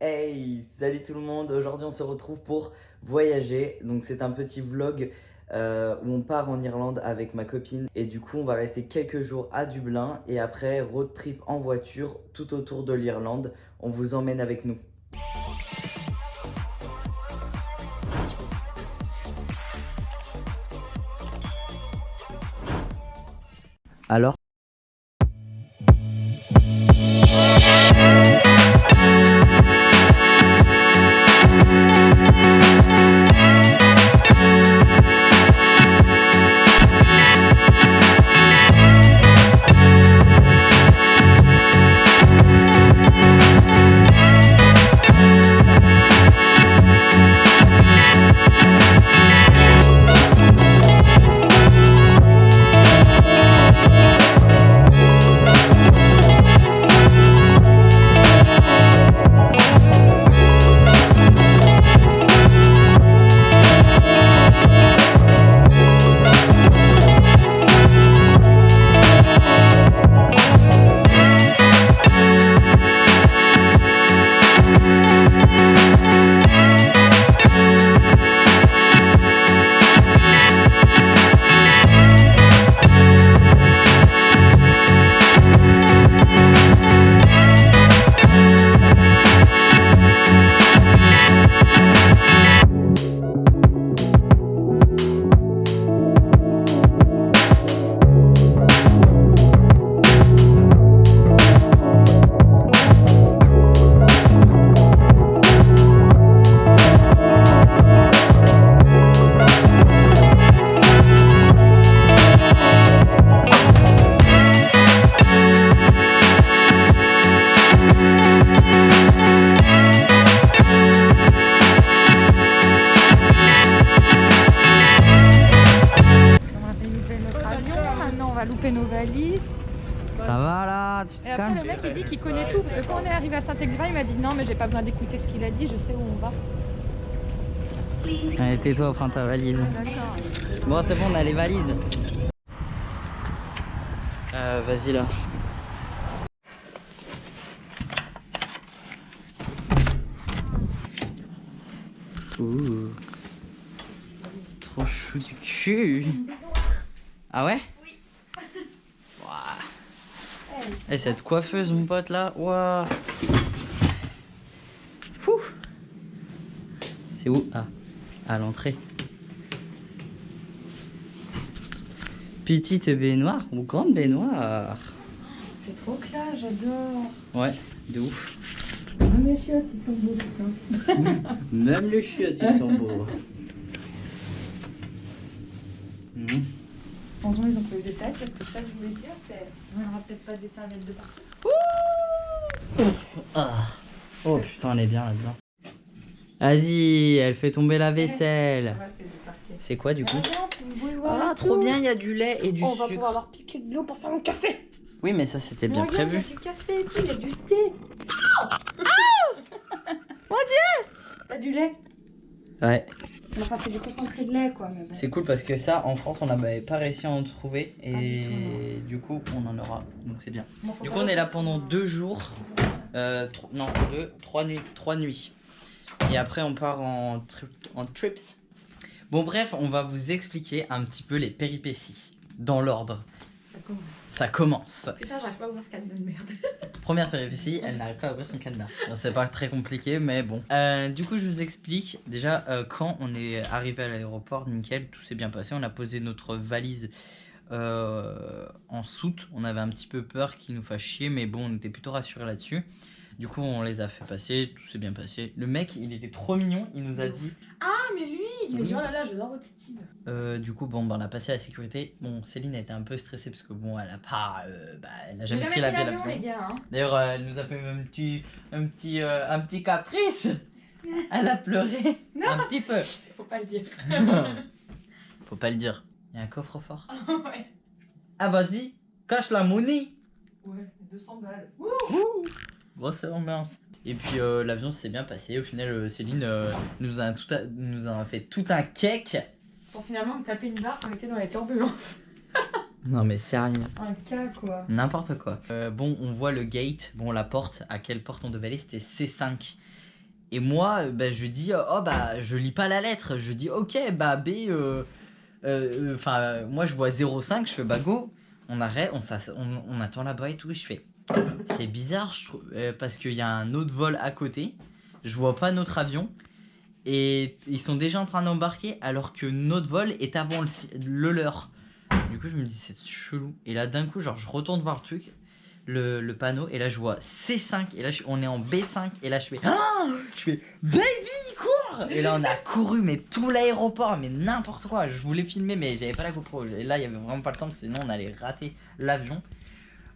Hey, salut tout le monde, aujourd'hui on se retrouve pour voyager. Donc c'est un petit vlog où on part en Irlande avec ma copine. Et du coup on va rester quelques jours à Dublin et après road trip en voiture tout autour de l'Irlande. On vous emmène avec nous. Alors? Nos valises. Ça va là, tu te Et calmes? après le mec il dit qu'il connaît tout, parce que quand on est arrivé à Saint-Exupéry il m'a dit non mais j'ai pas besoin d'écouter ce qu'il a dit, je sais où on va. Allez, tais-toi, prends ta valise. Bon, c'est bon, on a les valises. Vas-y là. Ouh. Trop chou du cul. Ah ouais? Oui. Wow. Hey, cette coiffeuse, mon pote là. Wow. Fou. C'est où? Ah, à l'entrée. Petite baignoire ou grande baignoire? C'est trop classe, j'adore. Ouais, de ouf. Même les chiottes ils sont beaux putain. Même les chiottes ils sont beaux. Heureusement ils ont pris des serviettes parce que ça je voulais dire c'est... On n'aura peut-être pas des serviettes de partout. Ah. Oh putain, on est bien là-dedans. Vas-y, elle fait tomber la vaisselle. C'est quoi du coup? Ah, trop bien, il y a du lait et du sucre. On va pouvoir avoir piqué de l'eau pour faire mon café. Oui, mais ça c'était bien prévu. Il y a du café et tout, il y a du thé. Mon Dieu! T'as du lait? Ouais. Enfin, c'est du concentré de lait quoi. Mais bon. C'est cool parce que ça, en France, on n'avait pas réussi à en trouver. Et du coup, on en aura. Donc c'est bien. Bon, du coup, on est là pendant 2 jours. Non, 3 nuits. Et après, on part en trips. Bon, bref, on va vous expliquer un petit peu les péripéties. Dans l'ordre. Ça commence. Putain, j'arrive pas à ouvrir ce cadenas de merde. Première péripétie, elle n'arrive pas à ouvrir son cadenas. Bon, c'est pas très compliqué, mais bon. Du coup, je vous explique. Déjà, quand on est arrivé à l'aéroport, nickel, tout s'est bien passé. On a posé notre valise en soute. On avait un petit peu peur qu'il nous fasse chier, mais bon, on était plutôt rassurés là-dessus. Du coup, on les a fait passer, tout s'est bien passé. Le mec, il était trop mignon, il nous a dit... Ah, mais lui, il a dit oh là là, j'adore votre style. Du coup, bon, bah, on a passé à la sécurité. Bon, Céline a été un peu stressée parce que bon, elle a pas... elle a jamais pris l'avion. Les gars, hein. D'ailleurs, elle nous a fait un petit caprice. Elle a pleuré. Non, un petit peu. Faut pas le dire. Faut pas le dire. Il y a un coffre-fort. Ouais. Ah, vas-y, cache la monnaie. Ouais, 200 balles. Grosse ambiance. Et puis l'avion s'est bien passé. Au final, Céline nous a fait tout un cake. Pour finalement me taper une barre quand on était dans la turbulence. Non mais sérieux. Un cas quoi. N'importe quoi. Bon, on voit le gate. Bon, la porte. À quelle porte on devait aller? C'était C5. Et moi, je dis, oh bah, je lis pas la lettre. Je dis, ok, bah B, moi je vois 0,5, je fais bah go. On arrête, on attend là-bas et tout. Et je fais, c'est bizarre, je trouve, parce qu'il y a un autre vol à côté. Je vois pas notre avion. Et ils sont déjà en train d'embarquer alors que notre vol est avant le leur. Du coup, je me dis, c'est chelou. Et là, d'un coup, genre, je retourne voir le truc. Le panneau et là je vois C5 et là on est en B5 et là je fais baby cours et là on a couru mais tout l'aéroport mais n'importe quoi, je voulais filmer mais j'avais pas la GoPro et là il y avait vraiment pas le temps sinon on allait rater l'avion.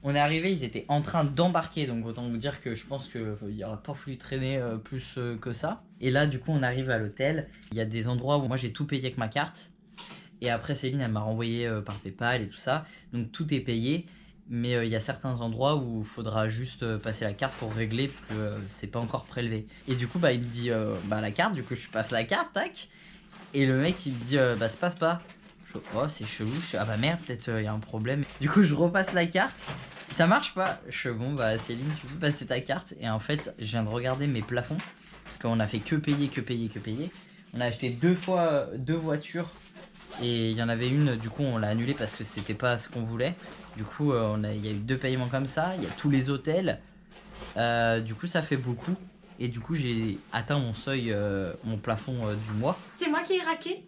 On est arrivé, ils étaient en train d'embarquer donc autant vous dire que je pense que il y aura pas fallu traîner plus que ça. Et là du coup on arrive à l'hôtel, il y a des endroits où moi j'ai tout payé avec ma carte et après Céline elle m'a renvoyé par PayPal et tout ça donc tout est payé. Mais il y a certains endroits où il faudra juste passer la carte pour régler parce que c'est pas encore prélevé. Et du coup, il me dit la carte, du coup, je passe la carte, tac. Et le mec, il me dit ça passe pas. Je fais, oh, c'est chelou. Ah bah merde, peut-être il y a un problème. Du coup, je repasse la carte. Ça marche pas. Je fais, bon, Céline, tu peux passer ta carte. Et en fait, je viens de regarder mes plafonds parce qu'on a fait que payer. On a acheté 2 fois 2 voitures. Et il y en avait une, du coup, on l'a annulée parce que c'était pas ce qu'on voulait. Du coup, il y a eu 2 paiements comme ça. Il y a tous les hôtels. Du coup, ça fait beaucoup. Et du coup, j'ai atteint mon seuil, mon plafond du mois. C'est moi qui ai raqué.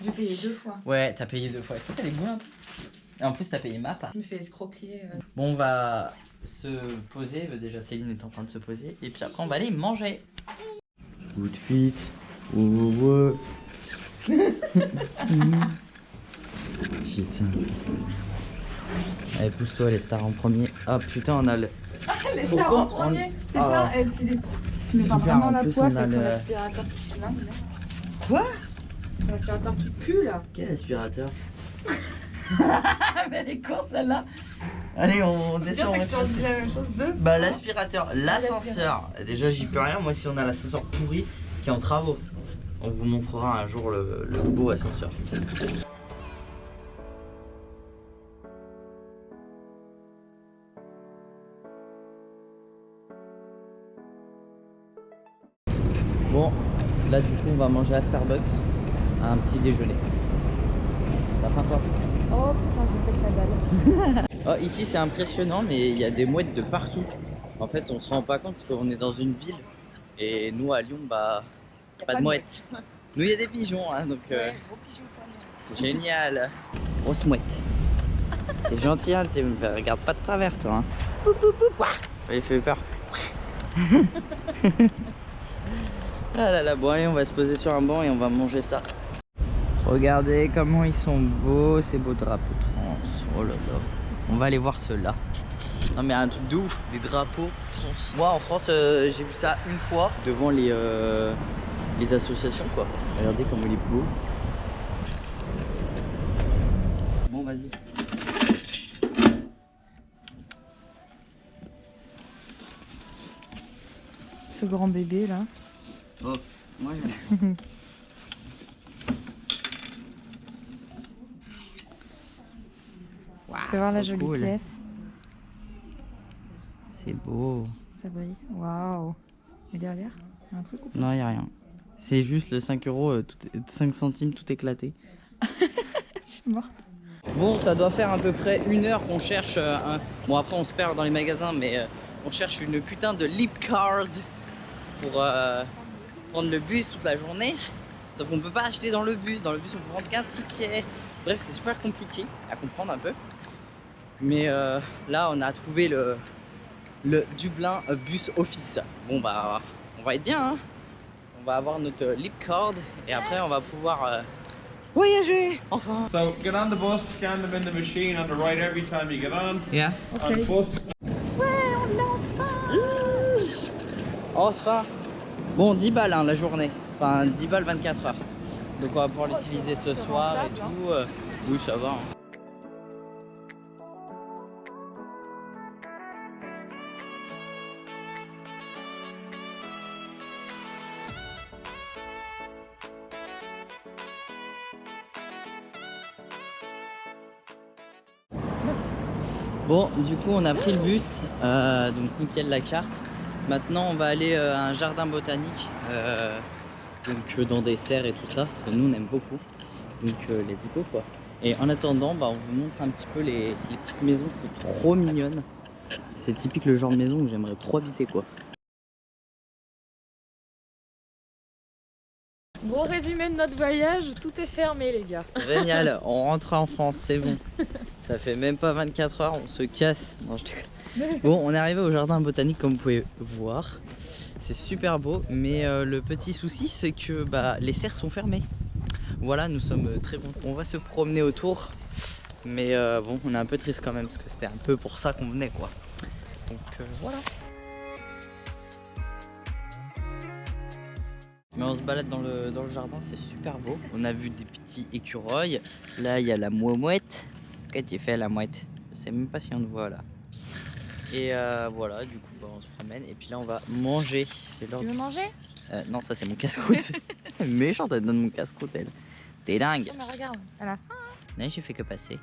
J'ai payé 2 fois. Ouais, t'as payé 2 fois. Est-ce que t'as les bons? Et en plus, t'as payé ma part. Je me fais escroquer. Bon, on va se poser. Déjà, Céline est en train de se poser. Et puis après, on va aller manger. Good fit. Putain. Allez, pousse-toi, les stars en premier. Ah putain, on a le. Les stars en premier. Putain, tu mets pas vraiment la poisse avec ton aspirateur qui chlingue. Quoi? L'aspirateur qui pue là. Quel aspirateur? Mais elle est con celle-là. Allez, on descend. C'est que je te dis la même chose de. L'aspirateur, l'ascenseur. Déjà, j'y peux rien. Moi, si on a l'ascenseur pourri qui est en travaux, on vous montrera un jour le beau ascenseur. Bon, là du coup on va manger à Starbucks un petit déjeuner. Ça va sympa. Oh putain, j'ai fait la dalle. Oh, ici c'est impressionnant mais il y a des mouettes de partout. En fait on se rend pas compte parce qu'on est dans une ville et nous à Lyon pas de mouettes. Nous il y a des pigeons hein, donc Ouais, gros pigeon, c'est génial. Grosse mouette. T'es gentil hein, regarde pas de travers toi hein. Il fait peur. Ah là là, bon allez on va se poser sur un banc et on va manger ça. Regardez comment ils sont beaux, ces beaux drapeaux trans. Oh là là. On va aller voir ceux-là. Non mais un truc de ouf, des drapeaux trans. Moi en France j'ai vu ça une fois devant les associations quoi. Regardez comme il est beau. Bon vas-y. Ce grand bébé là. Oh, moi j'aime. Wow, Fais voir la trop jolie cool. pièce. C'est beau. Ça brille. Waouh. Et derrière, il y a un truc ou pas? Non, il n'y a rien. C'est juste le 5 euros, 5 centimes tout éclaté. Je suis morte. Bon, ça doit faire à peu près 1 heure qu'on cherche un... Bon, après on se perd dans les magasins, mais on cherche une putain de Leap Card pour prendre le bus toute la journée. Sauf qu'on peut pas acheter dans le bus. Dans le bus, on peut prendre qu'un ticket. Bref, c'est super compliqué à comprendre un peu. Mais là, on a trouvé le Dublin Bus Office. Bon, bah, on va être bien, hein. On va avoir notre Leap Card et après, on va pouvoir voyager, enfin. So get on the bus, scan them in the machine on the right every time you get on. Yeah. On the bus. Ouais, on l'a enfin. Enfin. Bon, 10 balles hein, la journée. Enfin, 10 balles 24 heures. Donc on va pouvoir l'utiliser ce soir et tout. Oui, ça va. Hein. Bon, du coup, on a pris le bus. Donc nickel la carte. Maintenant on va aller à un jardin botanique, donc dans des serres et tout ça, parce que nous on aime beaucoup. Donc let's go quoi. Et en attendant, bah, on vous montre un petit peu les petites maisons qui sont trop mignonnes. C'est typique le genre de maison où j'aimerais trop habiter quoi. Gros résumé de notre voyage, tout est fermé les gars. Génial, on rentre en France, c'est bon. Ça fait même pas 24 heures, on se casse. Non, je déconne. Bon, on est arrivé au jardin botanique comme vous pouvez voir. C'est super beau, mais le petit souci c'est que bah, les serres sont fermées. Voilà, nous sommes très bons. On va se promener autour, mais bon, on est un peu triste quand même parce que c'était un peu pour ça qu'on venait quoi. Donc voilà. Mais on se balade dans le jardin, c'est super beau. On a vu des petits écureuils. Là, il y a la mouette. Qu'est-ce que tu fais la mouette? Je sais même pas si on te voit là. Et voilà, du coup, bah, on se promène. Et puis là, on va manger. Tu veux manger? Non, ça c'est mon casse-croûte. Méchante, elle donne mon casse-croûte, elle. T'es dingue. Non, mais regarde, à la fin. Non, j'ai fait que passer.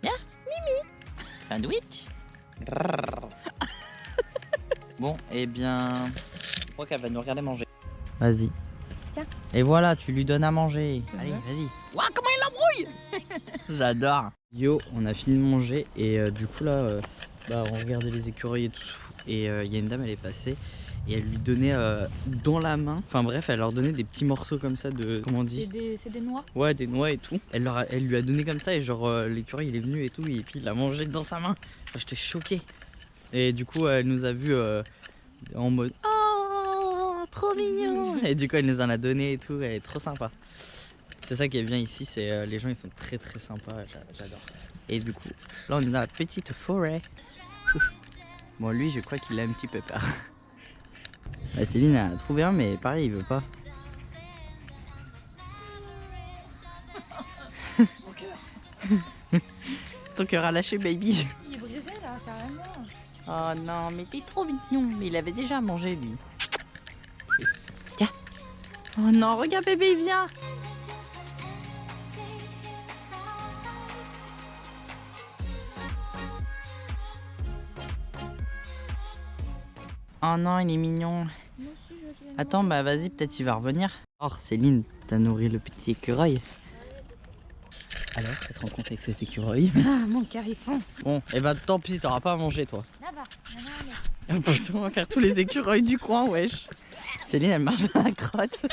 Viens, Mimi. Sandwich. Bon, eh bien, je crois qu'elle va nous regarder manger. Vas-y. Tiens. Et voilà, tu lui donnes à manger. Allez, vas-y. Waouh, comment il l'embrouille. J'adore. Yo, on a fini de manger et du coup là, bah, on regardait les écureuils et tout. Et il y a une dame, elle est passée et elle lui donnait dans la main. Enfin bref, elle leur donnait des petits morceaux comme ça de, comment on dit? C'est des noix. Ouais, des noix et tout. Elle lui a donné comme ça et genre l'écureuil il est venu et tout et puis il l'a mangé dans sa main. Enfin, j'étais choqué. Et du coup, elle nous a vu en mode oh, trop mignon. Et du coup, elle nous en a donné et tout. Elle est trop sympa. C'est ça qui est bien ici, c'est les gens ils sont très très sympas. J'adore. Et du coup, là on est dans la petite forêt. Bon, lui, je crois qu'il a un petit peu peur. Bah, Céline a trouvé un, mais pareil, il veut pas. Ton cœur a lâché, baby. Il est brisé là, carrément. Oh non, mais t'es trop mignon. Mais il avait déjà mangé, lui. Tiens. Oh non, regarde, bébé, il vient. Oh non, il est mignon. Moi aussi, je veux qu'il vienne Attends, bah vas-y, peut-être il va revenir. Oh, Céline, t'as nourri le petit écureuil. Alors, cette rencontre avec cet écureuil. Ah, mon carifon. Bon, et bah tant pis, t'auras pas à manger, toi. Là-bas. Oh, putain, on va faire tous les écureuils du coin, wesh. Céline, elle marche dans la crotte.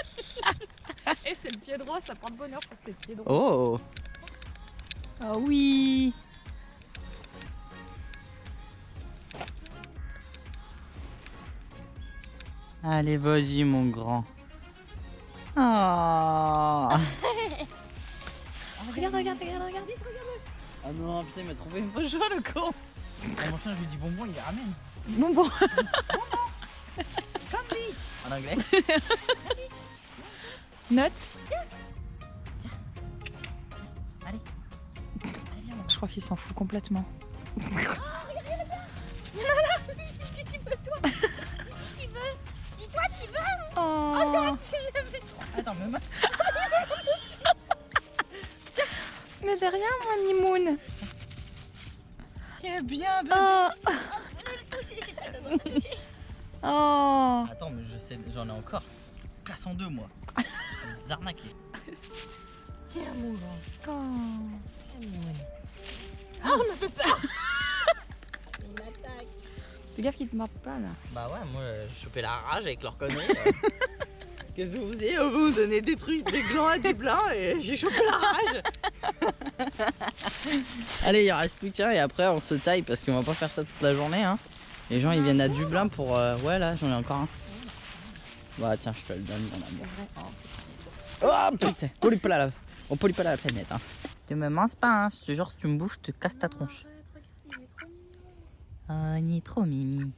Et c'est le pied droit, ça prend de bonheur pour c'est le pied droit. Oh. Oh oui. Allez, vas-y, mon grand. Oh. Regarde. Ah non, putain, il m'a trouvé une fausse joie, le con. Et mon chien, je lui dis bonbon, il les ramène. Bonbon. Comme lui. En anglais. Note. Allez. Je crois qu'il s'en fout complètement. Oh. Attends, même. Mais j'ai rien, moi, Mimoun. Tiens bien, bébé. Oh. Oh. Attends, mais je sais, j'en ai encore. Casse en deux, moi. Vous arnaquez. Tiens, mon grand. Oh, me fait peur. Il m'attaque. Fais gaffe qu'il te morde pas, là. Bah ouais, moi, j'ai chopé la rage avec leurs conneries. Qu'est-ce que vous faisiez? Vous me donnez des trucs, des glands et du blanc et j'ai chopé la rage. Allez, il en reste plus qu'un et après on se taille parce qu'on va pas faire ça toute la journée. Hein. Les gens ils viennent à Dublin pour... Ouais là, j'en ai encore un. Bah tiens, je te le donne mon amour. Oh putain, on pollue pas la planète. Hein. Tu me manges pas, hein. Ce genre si tu me bouges, je te casse ta tronche. Oh, il est trop mimi.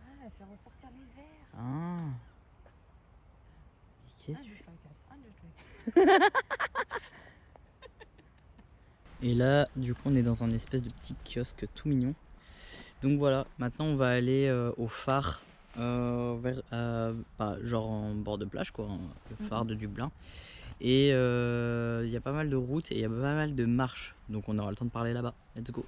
Ah, elle fait ressortir les verres. Ah. Qu'est-ce que tu fais? Et là, du coup, on est dans un espèce de petit kiosque tout mignon. Donc voilà, maintenant on va aller au phare, genre en bord de plage, quoi, le phare de Dublin. Et il y a pas mal de routes et il y a pas mal de marches. Donc on aura le temps de parler là-bas. Let's go.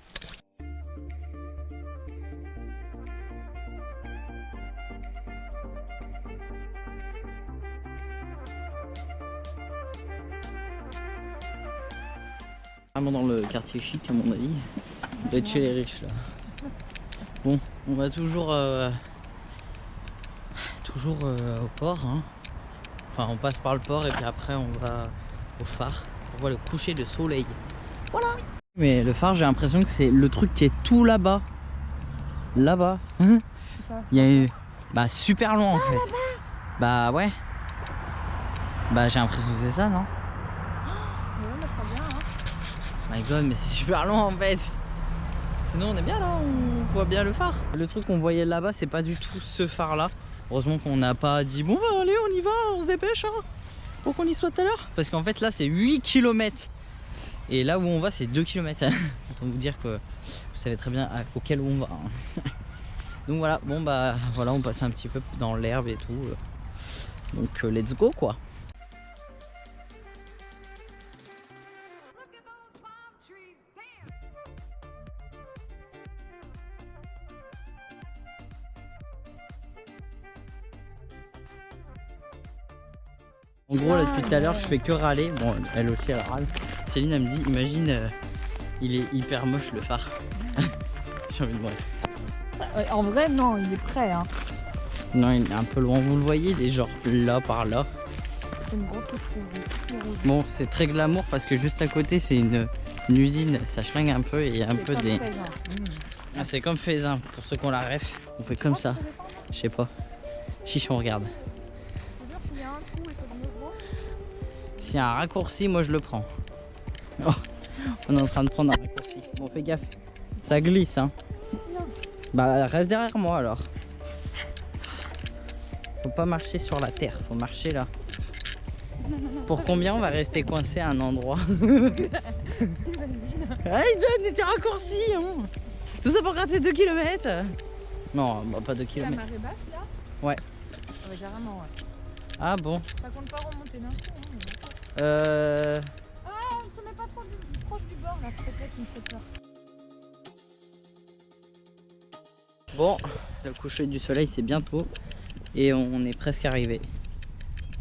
Vraiment dans le quartier chic à mon avis. On doit être chez les riches là. Bon, on va toujours au port. Hein. Enfin, on passe par le port et puis après on va au phare pour voir le coucher de soleil. Voilà. Mais le phare, j'ai l'impression que c'est le truc qui est tout là-bas. Là-bas. Hein. Il y a eu... Bah super loin en fait. Bah ouais. Bah j'ai l'impression que c'est ça, non? Ouais, moi je crois bien. Hein. My god, mais c'est super loin en fait. Sinon on est bien là, on voit bien le phare. Le truc qu'on voyait là-bas, c'est pas du tout ce phare là. Heureusement qu'on n'a pas dit bon bah allez on y va, on se dépêche hein, pour qu'on y soit tout à l'heure. Parce qu'en fait là c'est 8 km. Et là où on va c'est 2 km. Autant vous dire que vous savez très bien auquel on va. Hein. Donc voilà, bon bah voilà, on passe un petit peu dans l'herbe et tout. Donc let's go quoi. En gros là depuis tout à l'heure je fais que râler, bon elle aussi elle râle. Céline elle me dit imagine il est hyper moche le phare. J'ai envie de mourir. En vrai non, il est prêt hein. Non il est un peu loin, vous le voyez, il est genre là par là. C'est une grosse rouge. Bon c'est très glamour parce que juste à côté c'est une usine, ça schlingue un peu et il y a un peu des... Ah, c'est comme Faisin, pour ceux qui ont la ref, on fait comme ça. Je sais pas. Chiche on regarde. S'il y a un raccourci, moi je le prends. Oh, on est en train de prendre un raccourci. Bon, fais gaffe. Ça glisse, hein. Non. Bah, reste derrière moi alors. Faut pas marcher sur la terre, faut marcher là. Pour combien on va rester coincé à un endroit? Ah, il donne des raccourcis, hein. Tout ça pour gratter 2 km. Non, bah, pas 2 km. C'est la marée basse là? Ouais. Ouais, carrément, ouais. Ah bon? Ça compte pas remonter d'un coup. Ah, on te met pas trop proche du bord là, s'il te plaît, qui me fait peur. Bon, le coucher du soleil c'est bientôt et on est presque arrivé.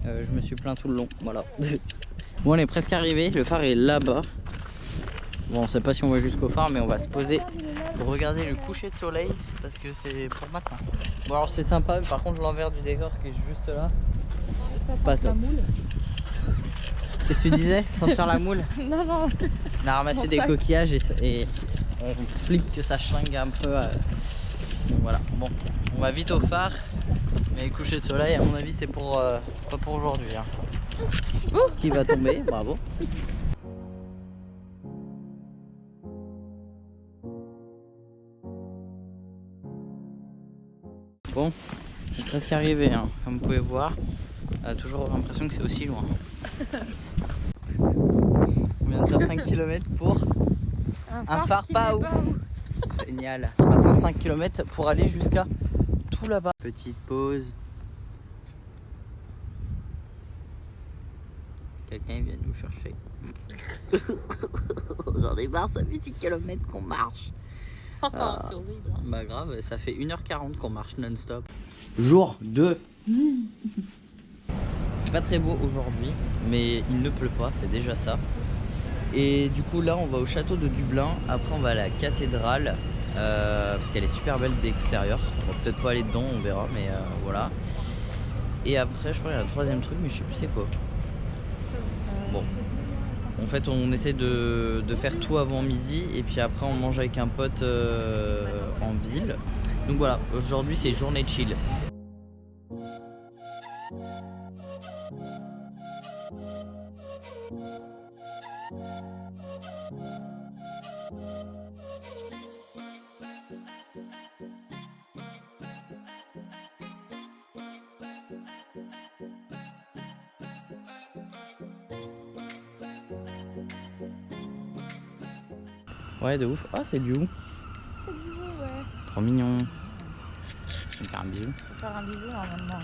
Je me suis plaint tout le long, voilà. Bon, on est presque arrivé, le phare est là-bas. Bon, on sait pas si on va jusqu'au phare, mais on va se poser pour regarder le coucher de soleil parce que c'est pour maintenant. Bon, alors c'est sympa, par contre l'envers du décor qui est juste là, pas top. Qu'est-ce que tu disais? Sentir la moule? Non, non. On a ramassé des coquillages et on flippe que ça schlingue un peu. Donc voilà, bon, on va vite au phare. Mais le coucher de soleil, à mon avis, c'est pour pas pour aujourd'hui. Hein. Qui va tomber, bravo. Bon, je suis presque arrivé, hein, comme vous pouvez voir. Toujours l'impression que c'est aussi loin. On vient de faire 5 km pour un phare pas ouf. Génial. Maintenant 5 km pour aller jusqu'à tout là-bas. Petite pause. Quelqu'un vient nous chercher. J'en ai marre, ça fait 6 km qu'on marche. C'est horrible. Bah grave, ça fait 1h40 qu'on marche non-stop. Jour 2. Pas très beau aujourd'hui, mais il ne pleut pas, c'est déjà ça. Et du coup là on va au château de Dublin, après on va à la cathédrale, parce qu'elle est super belle d'extérieur. On va peut-être pas aller dedans, on verra, mais voilà. Et après je crois qu'il y a un troisième truc, mais je sais plus c'est quoi. Bon, en fait on essaie de faire tout avant midi, et puis après on mange avec un pote en ville. Donc voilà, aujourd'hui c'est journée chill. Ouais, de ouf. Ah, c'est du où? C'est du beau, ouais. Trop mignon. Je vais me faire un bisou. Je vais faire un bisou normalement.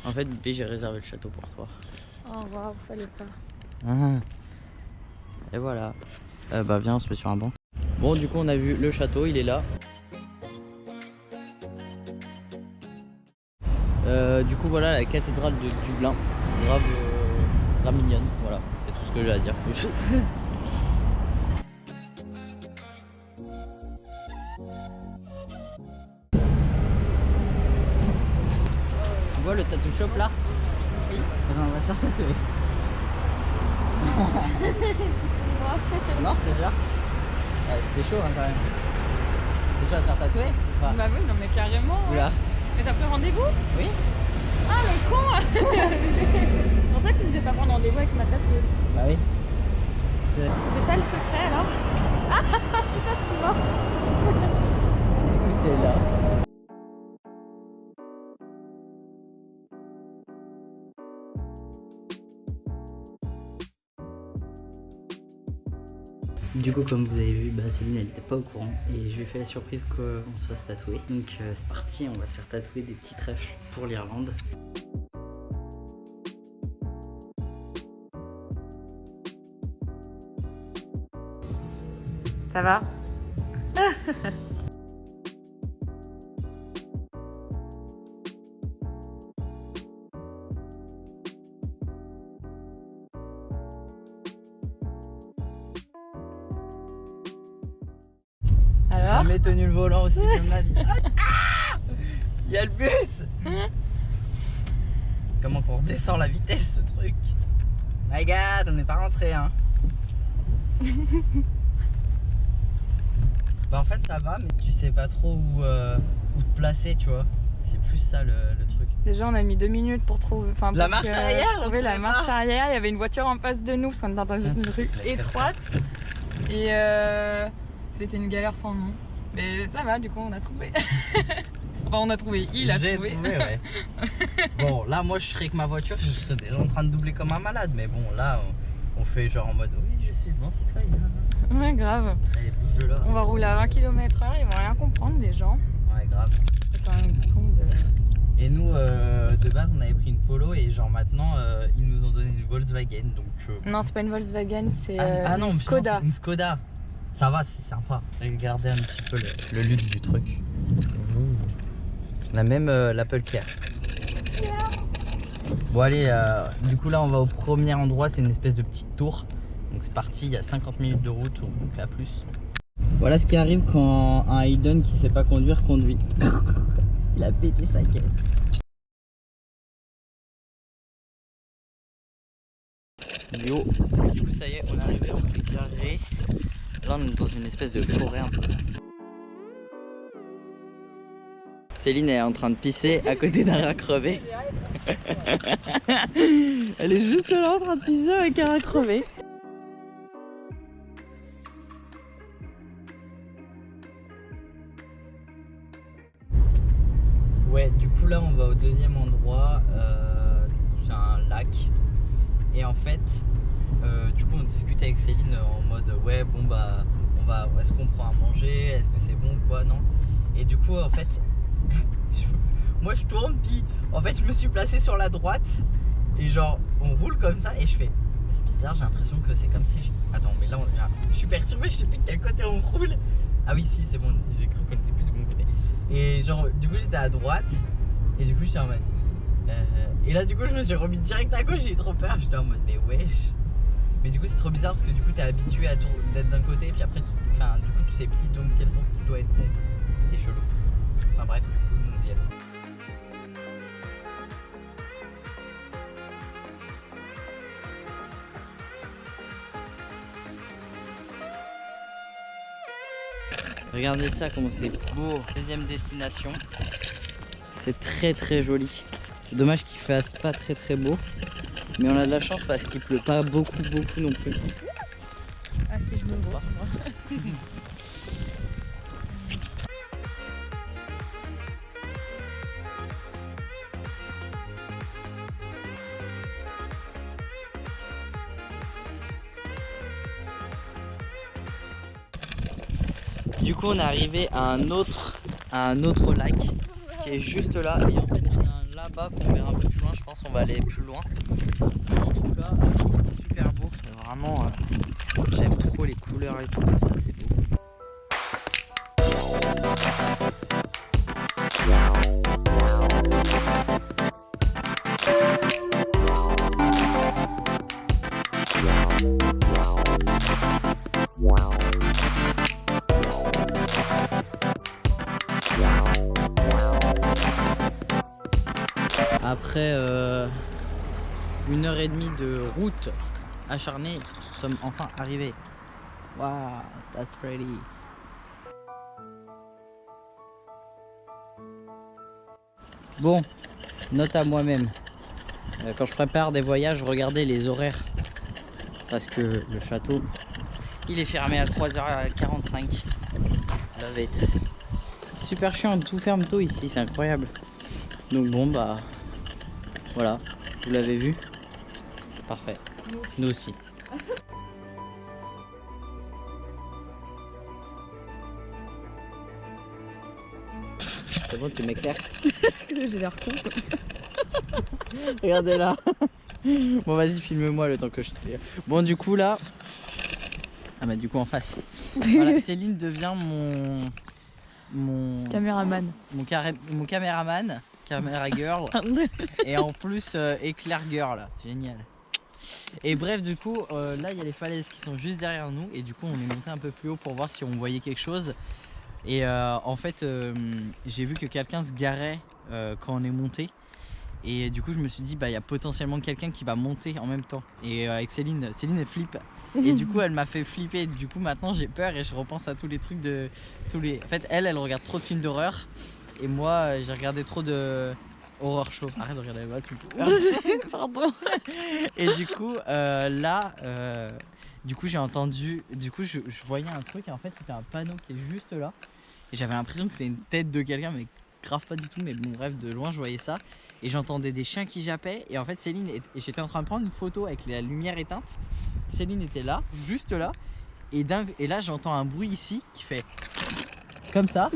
En fait, j'ai réservé le château pour toi. Oh waouh, fallait pas. Ah. Et voilà. Bah viens, on se met sur un banc. Bon, du coup, on a vu le château, il est là. Du coup, voilà la cathédrale de Dublin. Grave mignonne, voilà, c'est tout ce que j'ai à dire. Tu vois le tattoo shop là? Oui. On va se faire tatouer. Non, je te jure. C'était chaud hein, quand même. T'es chaud à te faire tatouer? Enfin, Bah oui, non mais carrément. oula. Mais t'as pris rendez-vous? Oui. Ah le con. C'est pour ça que tu ne faisais pas prendre rendez-vous avec ma tatoueuse. Bah oui. C'est ça le secret alors? Ah putain, je suis morte. C'est là. Du coup, comme vous avez vu, Céline elle n'était pas au courant et je lui ai fait la surprise qu'on se fasse tatouer. Donc c'est parti, on va se faire tatouer des petits trèfles pour l'Irlande. Ça va? Alors? J'ai jamais tenu le volant aussi bien de ma vie. Il y a le bus. Comment qu'on redescend la vitesse ce truc? My god, on n'est pas rentré hein. Bah en fait ça va mais tu sais pas trop où te placer tu vois. C'est plus ça le truc. Déjà on a mis 2 minutes pour trouver. Enfin, La pour marche arrière, on trouver la trouvait marche pas. arrière, il y avait une voiture en face de nous parce qu'on était dans une rue étroite. Et c'était une galère sans nom. Mais ça va, du coup on a trouvé. Enfin on a trouvé, il a J'ai trouvé. ouais. Bon là moi je serais avec ma voiture, je serais déjà en train de doubler comme un malade. Mais bon là on fait genre en mode oui je suis bon citoyen. Ouais grave. Allez bouge de là. On va rouler à 20 km/h, ils vont rien comprendre les gens. Ouais grave. C'est quand même con de... Et nous de base on avait pris une Polo et genre maintenant ils nous ont donné une Volkswagen donc... Non c'est pas une Volkswagen, c'est non, une Skoda. c'est une Skoda. Ça va c'est sympa. Regardez un petit peu le luxe du truc. On a même l'Apple Care. Bon allez, du coup là on va au premier endroit, c'est une espèce de petite tour. Donc c'est parti, il y a 50 minutes de route ou pas plus. Voilà ce qui arrive quand un Hayden qui sait pas conduire conduit. Il a pété sa caisse. Yo, du coup ça y est, on est arrivé, on s'est garé. Là on est dans une espèce de forêt un peu. Céline est en train de pisser à côté d'un rat crevé. Elle est juste là en train de pisser avec un rat crevé. Ouais, du coup là on va au deuxième endroit. C'est un lac. Et en fait, du coup on discutait avec Céline en mode ouais bon bah est-ce qu'on prend à manger, est-ce que c'est bon ou quoi, non? Et du coup en fait moi je tourne puis en fait je me suis placé sur la droite et genre on roule comme ça et je fais c'est bizarre, j'ai l'impression que c'est comme si attends mais là je suis perturbé, je sais plus de quel côté on roule. Ah oui si c'est bon, j'ai cru qu'on était plus du bon côté. Et genre du coup j'étais à droite et du coup j'étais en mode et là du coup je me suis remis direct à gauche, j'ai eu trop peur, j'étais en mode mais wesh. Mais du coup c'est trop bizarre parce que du coup t'es habitué à d'être d'un côté et puis après du coup tu sais plus dans quel sens tu dois être. C'est chelou. Enfin bref, du coup nous y allons. Regardez ça comment c'est beau. Deuxième destination. C'est très très joli. C'est dommage qu'il fasse pas très très beau. Mais on a de la chance parce qu'il pleut pas beaucoup non plus. Ah si je me vois. Du coup on est arrivé à un autre lac qui est juste là et en fait il y en a un là-bas qu'on verra un peu plus loin, je pense qu'on va aller plus loin. Mais en tout cas super beau, vraiment j'aime trop les couleurs et tout comme ça, c'est beau. Après 1h30 de route acharnée, nous sommes enfin arrivés. Wow, that's pretty. Bon, note à moi-même. Quand je prépare des voyages, regardez les horaires. Parce que le château, il est fermé à 3h45. Love it. Super chiant, tout ferme tôt ici, c'est incroyable. Donc bon bah voilà, vous l'avez vu. Parfait. Nous aussi. C'est bon, tu m'éclaires. J'ai l'air con. Regardez là. Bon vas-y, filme-moi le temps que je te dise. Bon du coup là. Ah bah du coup en face. Voilà, Céline devient mon Caméraman. mon caméraman, caméra girl. Et en plus éclair girl. Génial. Et bref du coup là il y a les falaises qui sont juste derrière nous. Et du coup on est monté un peu plus haut pour voir si on voyait quelque chose. Et en fait j'ai vu que quelqu'un se garait quand on est monté. Et du coup je me suis dit bah il y a potentiellement quelqu'un qui va monter en même temps. Et avec Céline elle flippe. Et du coup elle m'a fait flipper. Du coup maintenant j'ai peur et je repense à tous les trucs de tous les. En fait elle regarde trop de films d'horreur. Et moi j'ai regardé trop de horror show. Arrête de regarder là tout. Pardon. Et du coup là du coup j'ai entendu. Du coup je voyais un truc et en fait c'était un panneau qui est juste là. Et j'avais l'impression que c'était une tête de quelqu'un mais grave pas du tout. Mais bon bref de loin je voyais ça. Et j'entendais des chiens qui jappaient. Et en fait Céline et j'étais en train de prendre une photo avec la lumière éteinte. Céline était là, juste là. Et là j'entends un bruit ici qui fait comme ça.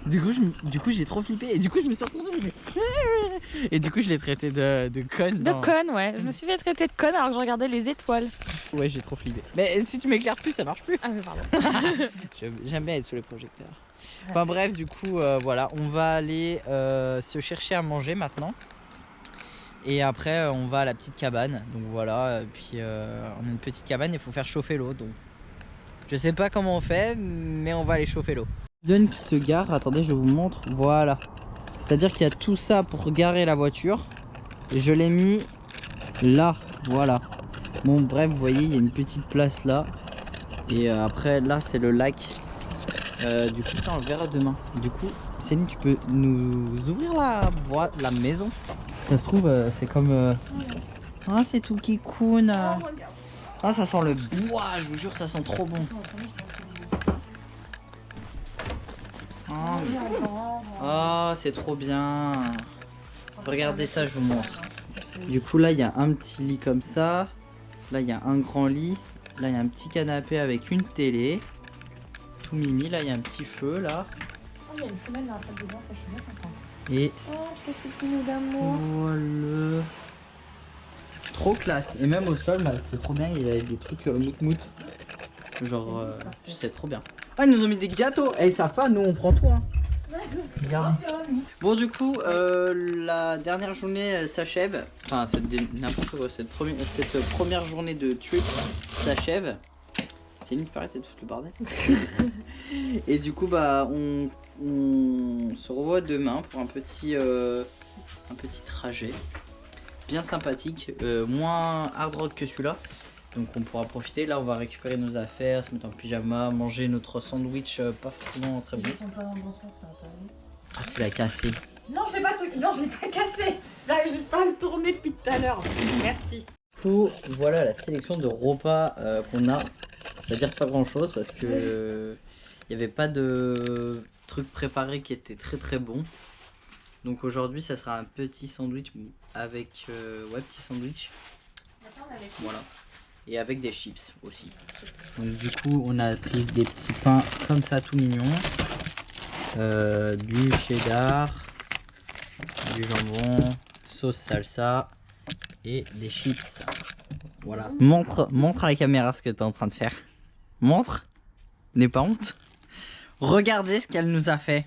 Du coup j'ai trop flippé. Et du coup je me suis retournée. Et du coup je l'ai traité de conne. De conne, ouais. Je me suis fait traiter de conne alors que je regardais les étoiles. Ouais, j'ai trop flippé. Mais si tu m'éclaires plus, ça marche plus. Ah mais pardon. J'aime bien être sous les projecteurs. Enfin bref, du coup voilà, on va aller se chercher à manger maintenant. Et après on va à la petite cabane. Donc voilà, puis on a une petite cabane, il faut faire chauffer l'eau. Donc je sais pas comment on fait, mais on va aller chauffer l'eau. Donne qui se gare, attendez je vous montre, voilà. C'est-à-dire qu'il y a tout ça pour garer la voiture. Et je l'ai mis là, voilà. Bon bref, vous voyez, il y a une petite place là. Et après là c'est le lac. Du coup ça on le verra demain. Du coup Céline, tu peux nous ouvrir la maison? Ça se trouve c'est comme ah c'est tout qui coune. Ah ça sent le bois, je vous jure ça sent trop bon. Oh c'est trop bien. Regardez ça, je vous montre. Du coup là il y a un petit lit comme ça. Là il y a un grand lit. Là il y a un petit canapé avec une télé. Tout mimi, là il y a un petit feu là. Oh, il y a une femelle dans la salle de bain, ça je suis bien contente. Et oh, je te suis d'amour. voilà. Trop classe. Et même au sol, bah, c'est trop bien, il y a des trucs mout-mout. Genre, c'est trop bien. Ah, ils nous ont mis des gâteaux. Et ils savent pas, nous on prend tout. Hein. Regarde. Bon, du coup, la dernière journée elle s'achève. Enfin, n'importe quoi. Cette première journée de trip s'achève. Céline, tu arrêtes de foutre le bordel. Et du coup, bah, on se revoit demain pour un petit trajet bien sympathique, moins hard rock que celui-là. Donc on pourra profiter. Là, on va récupérer nos affaires, se mettre en pyjama, manger notre sandwich pas forcément très bon. Ah, tu l'as cassé. Non, je l'ai pas cassé. J'arrive juste pas à le tourner depuis tout à l'heure. Merci. Du coup, voilà la sélection de repas qu'on a. C'est-à-dire pas grand chose parce que il n'y avait pas de trucs préparés qui étaient très très bons. Donc aujourd'hui ça sera un petit sandwich avec ouais, petit sandwich. Voilà. Et avec des chips aussi. Donc du coup on a pris des petits pains comme ça tout mignons. Du cheddar, du jambon, sauce salsa et des chips. Voilà. Montre à la caméra ce que tu es en train de faire. Montre. N'aie pas honte. Regardez ce qu'elle nous a fait.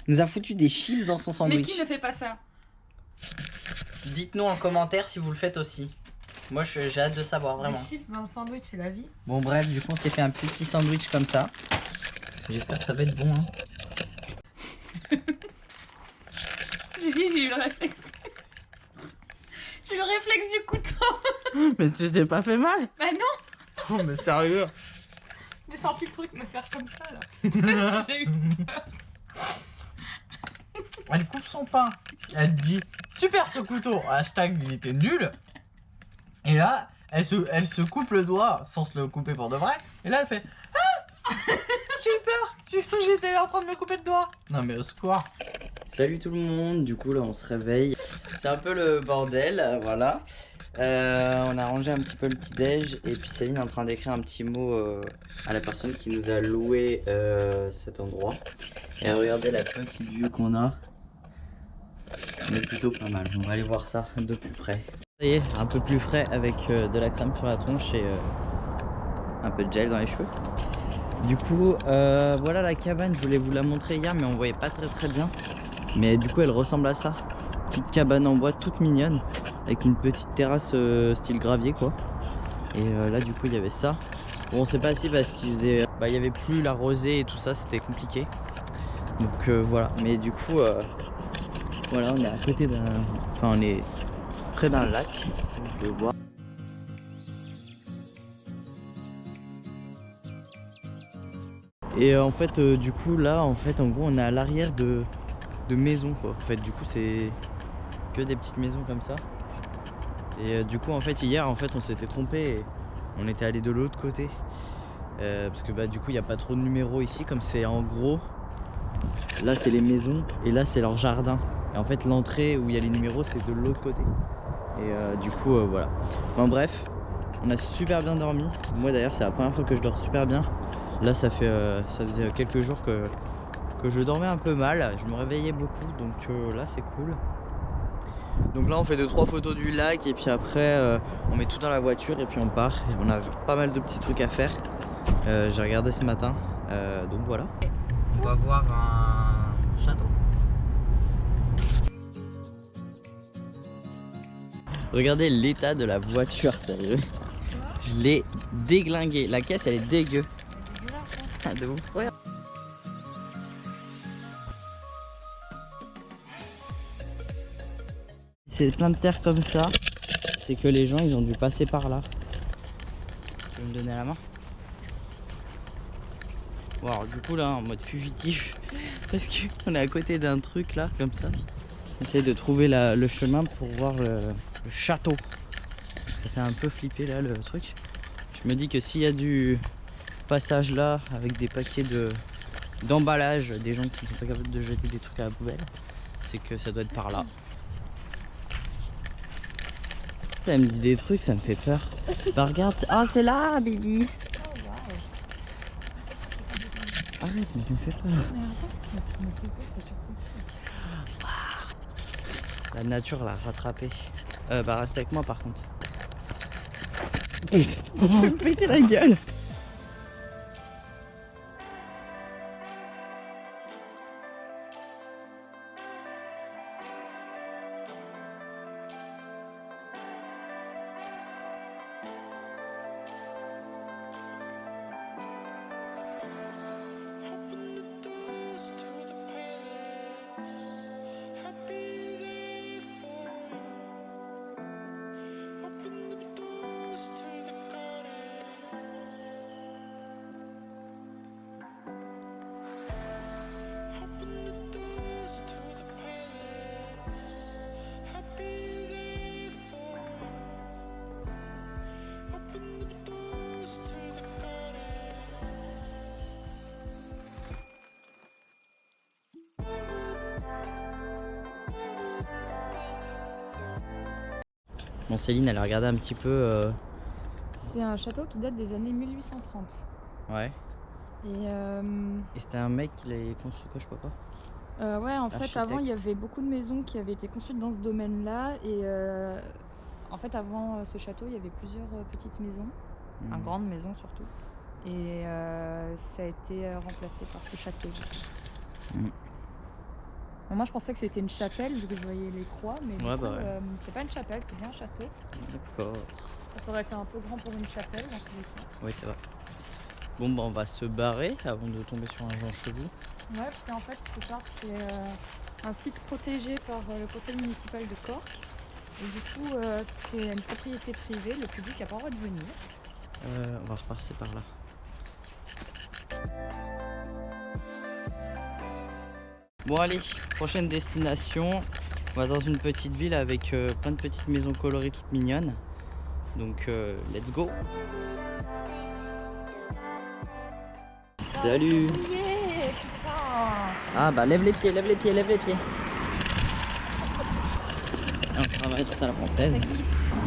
Elle nous a foutu des chips dans son sandwich. Mais qui ne fait pas ça? Dites-nous en commentaire si vous le faites aussi. Moi j'ai hâte de savoir vraiment. Les chips dans le sandwich, c'est la vie. Bon bref, du coup on s'est fait un petit sandwich comme ça. J'espère que ça va être bon. Hein. J'ai eu le réflexe. J'ai le réflexe du couteau. Mais tu t'es pas fait mal? Bah non, Oh mais sérieux? j'ai senti le truc me faire comme ça là. J'ai eu peur. Elle coupe son pain. Elle dit super ce couteau. Hashtag il était nul. Et là, elle se coupe le doigt sans se le couper pour de vrai. Et là elle fait ah j'ai eu peur. J'ai cru que j'étais en train de me couper le doigt. Non mais au secours. Salut tout le monde. Du coup là on se réveille. C'est un peu le bordel. Voilà. On a rangé un petit peu le petit déj. Et puis Céline est en train d'écrire un petit mot à la personne qui nous a loué cet endroit. Et regardez la petite vue qu'on a. On est plutôt pas mal. On va aller voir ça de plus près. Ça y est, un peu plus frais avec de la crème sur la tronche et un peu de gel dans les cheveux. Du coup, voilà la cabane. Je voulais vous la montrer hier, mais on voyait pas très bien. Mais du coup, elle ressemble à ça. Petite cabane en bois toute mignonne avec une petite terrasse style gravier quoi. Et là, du coup, il y avait ça. Bon, on s'est pas assis parce qu'il faisait, il y avait plus la rosée et tout ça, c'était compliqué. Donc voilà. Mais du coup. Voilà, on est à côté d'un... Enfin, on est près d'un lac, on peut voir. Et en fait, du coup, là, en gros, on est à l'arrière de maisons, quoi. En fait, du coup, c'est que des petites maisons comme ça. Et du coup, en fait, hier, on s'était trompé et on était allé de l'autre côté. Parce que, du coup, il n'y a pas trop de numéros ici, comme c'est en gros. Là, c'est les maisons et là, c'est leur jardin. Et en fait l'entrée où il y a les numéros c'est de l'autre côté. Et du coup voilà. Enfin bref, on a super bien dormi. Moi d'ailleurs c'est la première fois que je dors super bien. Là ça faisait quelques jours que je dormais un peu mal. Je me réveillais beaucoup donc là c'est cool. Donc là on fait 2-3 photos du lac et puis après on met tout dans la voiture et puis on part. Et on a pas mal de petits trucs à faire. J'ai regardé ce matin. Donc voilà. On va voir un château. Regardez l'état de la voiture, sérieux. Je l'ai déglingué. La caisse elle est dégueu. Ah, de ouf. Ouais. C'est plein de terre comme ça. C'est que les gens ils ont dû passer par là. Tu veux me donner la main? Bon, alors, du coup là en mode fugitif. Parce qu'on est à côté d'un truc là comme ça. On essaie de trouver le chemin pour voir le château. Donc ça fait un peu flipper là le truc. Je me dis que s'il y a du passage là avec des paquets d'emballage, des gens qui ne sont pas capables de jeter des trucs à la poubelle, c'est que ça doit être par là. Ça me dit des trucs, ça me fait peur. Bah regarde, oh c'est là Bibi. Arrête, mais tu me fais peur. La nature l'a rattrapé. Reste avec moi par contre. On va me péter la gueule. Bon, Céline, elle a regardé un petit peu. C'est un château qui date des années 1830. Ouais. Et c'était un mec qui l'avait construit quoi, je sais pas quoi. Ouais, en fait, Architecte. avant, il y avait beaucoup de maisons qui avaient été construites dans ce domaine-là. Et en fait, avant ce château, il y avait plusieurs petites maisons, une grande maison surtout. Et ça a été remplacé par ce château. Bon, moi, je pensais que c'était une chapelle, vu que je voyais les croix, mais du coup, c'est pas une chapelle, c'est bien un château. D'accord. Ça aurait été un peu grand pour une chapelle, dans tous les cas. Oui, c'est vrai. Bon, bah, on va se barrer avant de tomber sur un Jean Chevou. Ouais, parce qu'en fait, c'est un site protégé par le conseil municipal de Cork. Et du coup, c'est une propriété privée, le public n'a pas le droit de venir. On va repasser par là. Bon allez, prochaine destination. On va dans une petite ville avec plein de petites maisons colorées toutes mignonnes. Donc let's go. Salut. Yeah, putain. Ah bah lève les pieds, lève les pieds, lève les pieds. On va mettre ça à la française.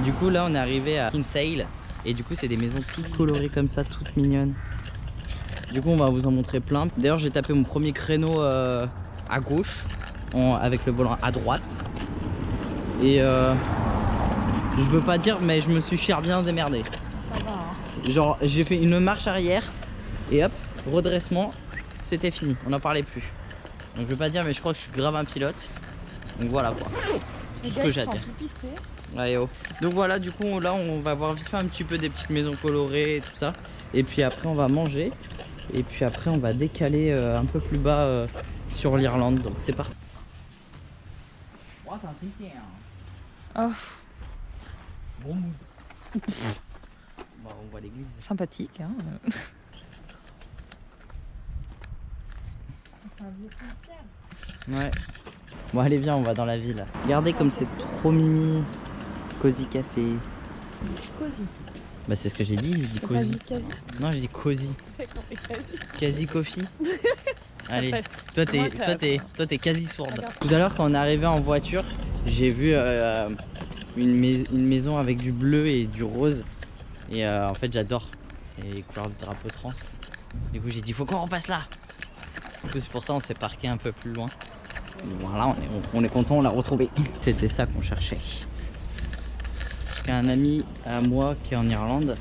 Du coup là on est arrivé à Kinsale. Et du coup c'est des maisons toutes colorées comme ça, toutes mignonnes. Du coup on va vous en montrer plein. D'ailleurs j'ai tapé mon premier créneau à gauche avec le volant à droite. Et je veux pas dire mais je me suis bien démerdé. Ça va, hein. Genre j'ai fait une marche arrière et hop, redressement, c'était fini, on n'en parlait plus. Donc je veux pas dire mais je crois que je suis grave un pilote. Donc voilà quoi. C'est tout ce que j'ai à dire. Ouais, oh. Donc voilà, du coup là on va voir vite fait un petit peu des petites maisons colorées et tout ça. Et puis après on va manger. Et puis après on va décaler un peu plus bas sur l'Irlande. Donc c'est parti. Oh, c'est un cimetière. Oh, Bon mood. Bon, on voit l'église. sympathique, hein. C'est un vieux cimetière. Ouais. Bon allez viens, on va dans la ville. Regardez comme c'est trop mimi. Cozy café. Cosy. Bah c'est ce que j'ai dit, j'ai dit T'as pas cozy. dit quasi? Non j'ai dit cozy. Quasi. Quasi coffee. Allez, fait toi moins classe. t'es quasi sourde. Tout à l'heure quand on est arrivé en voiture, j'ai vu une maison avec du bleu et du rose. Et en fait j'adore les couleurs du drapeau trans. Du coup j'ai dit faut qu'on repasse là. Du coup c'est pour ça on s'est parqué un peu plus loin. Et voilà, on est content, on l'a retrouvé. C'était ça qu'on cherchait. J'ai un ami à moi qui est en Irlande,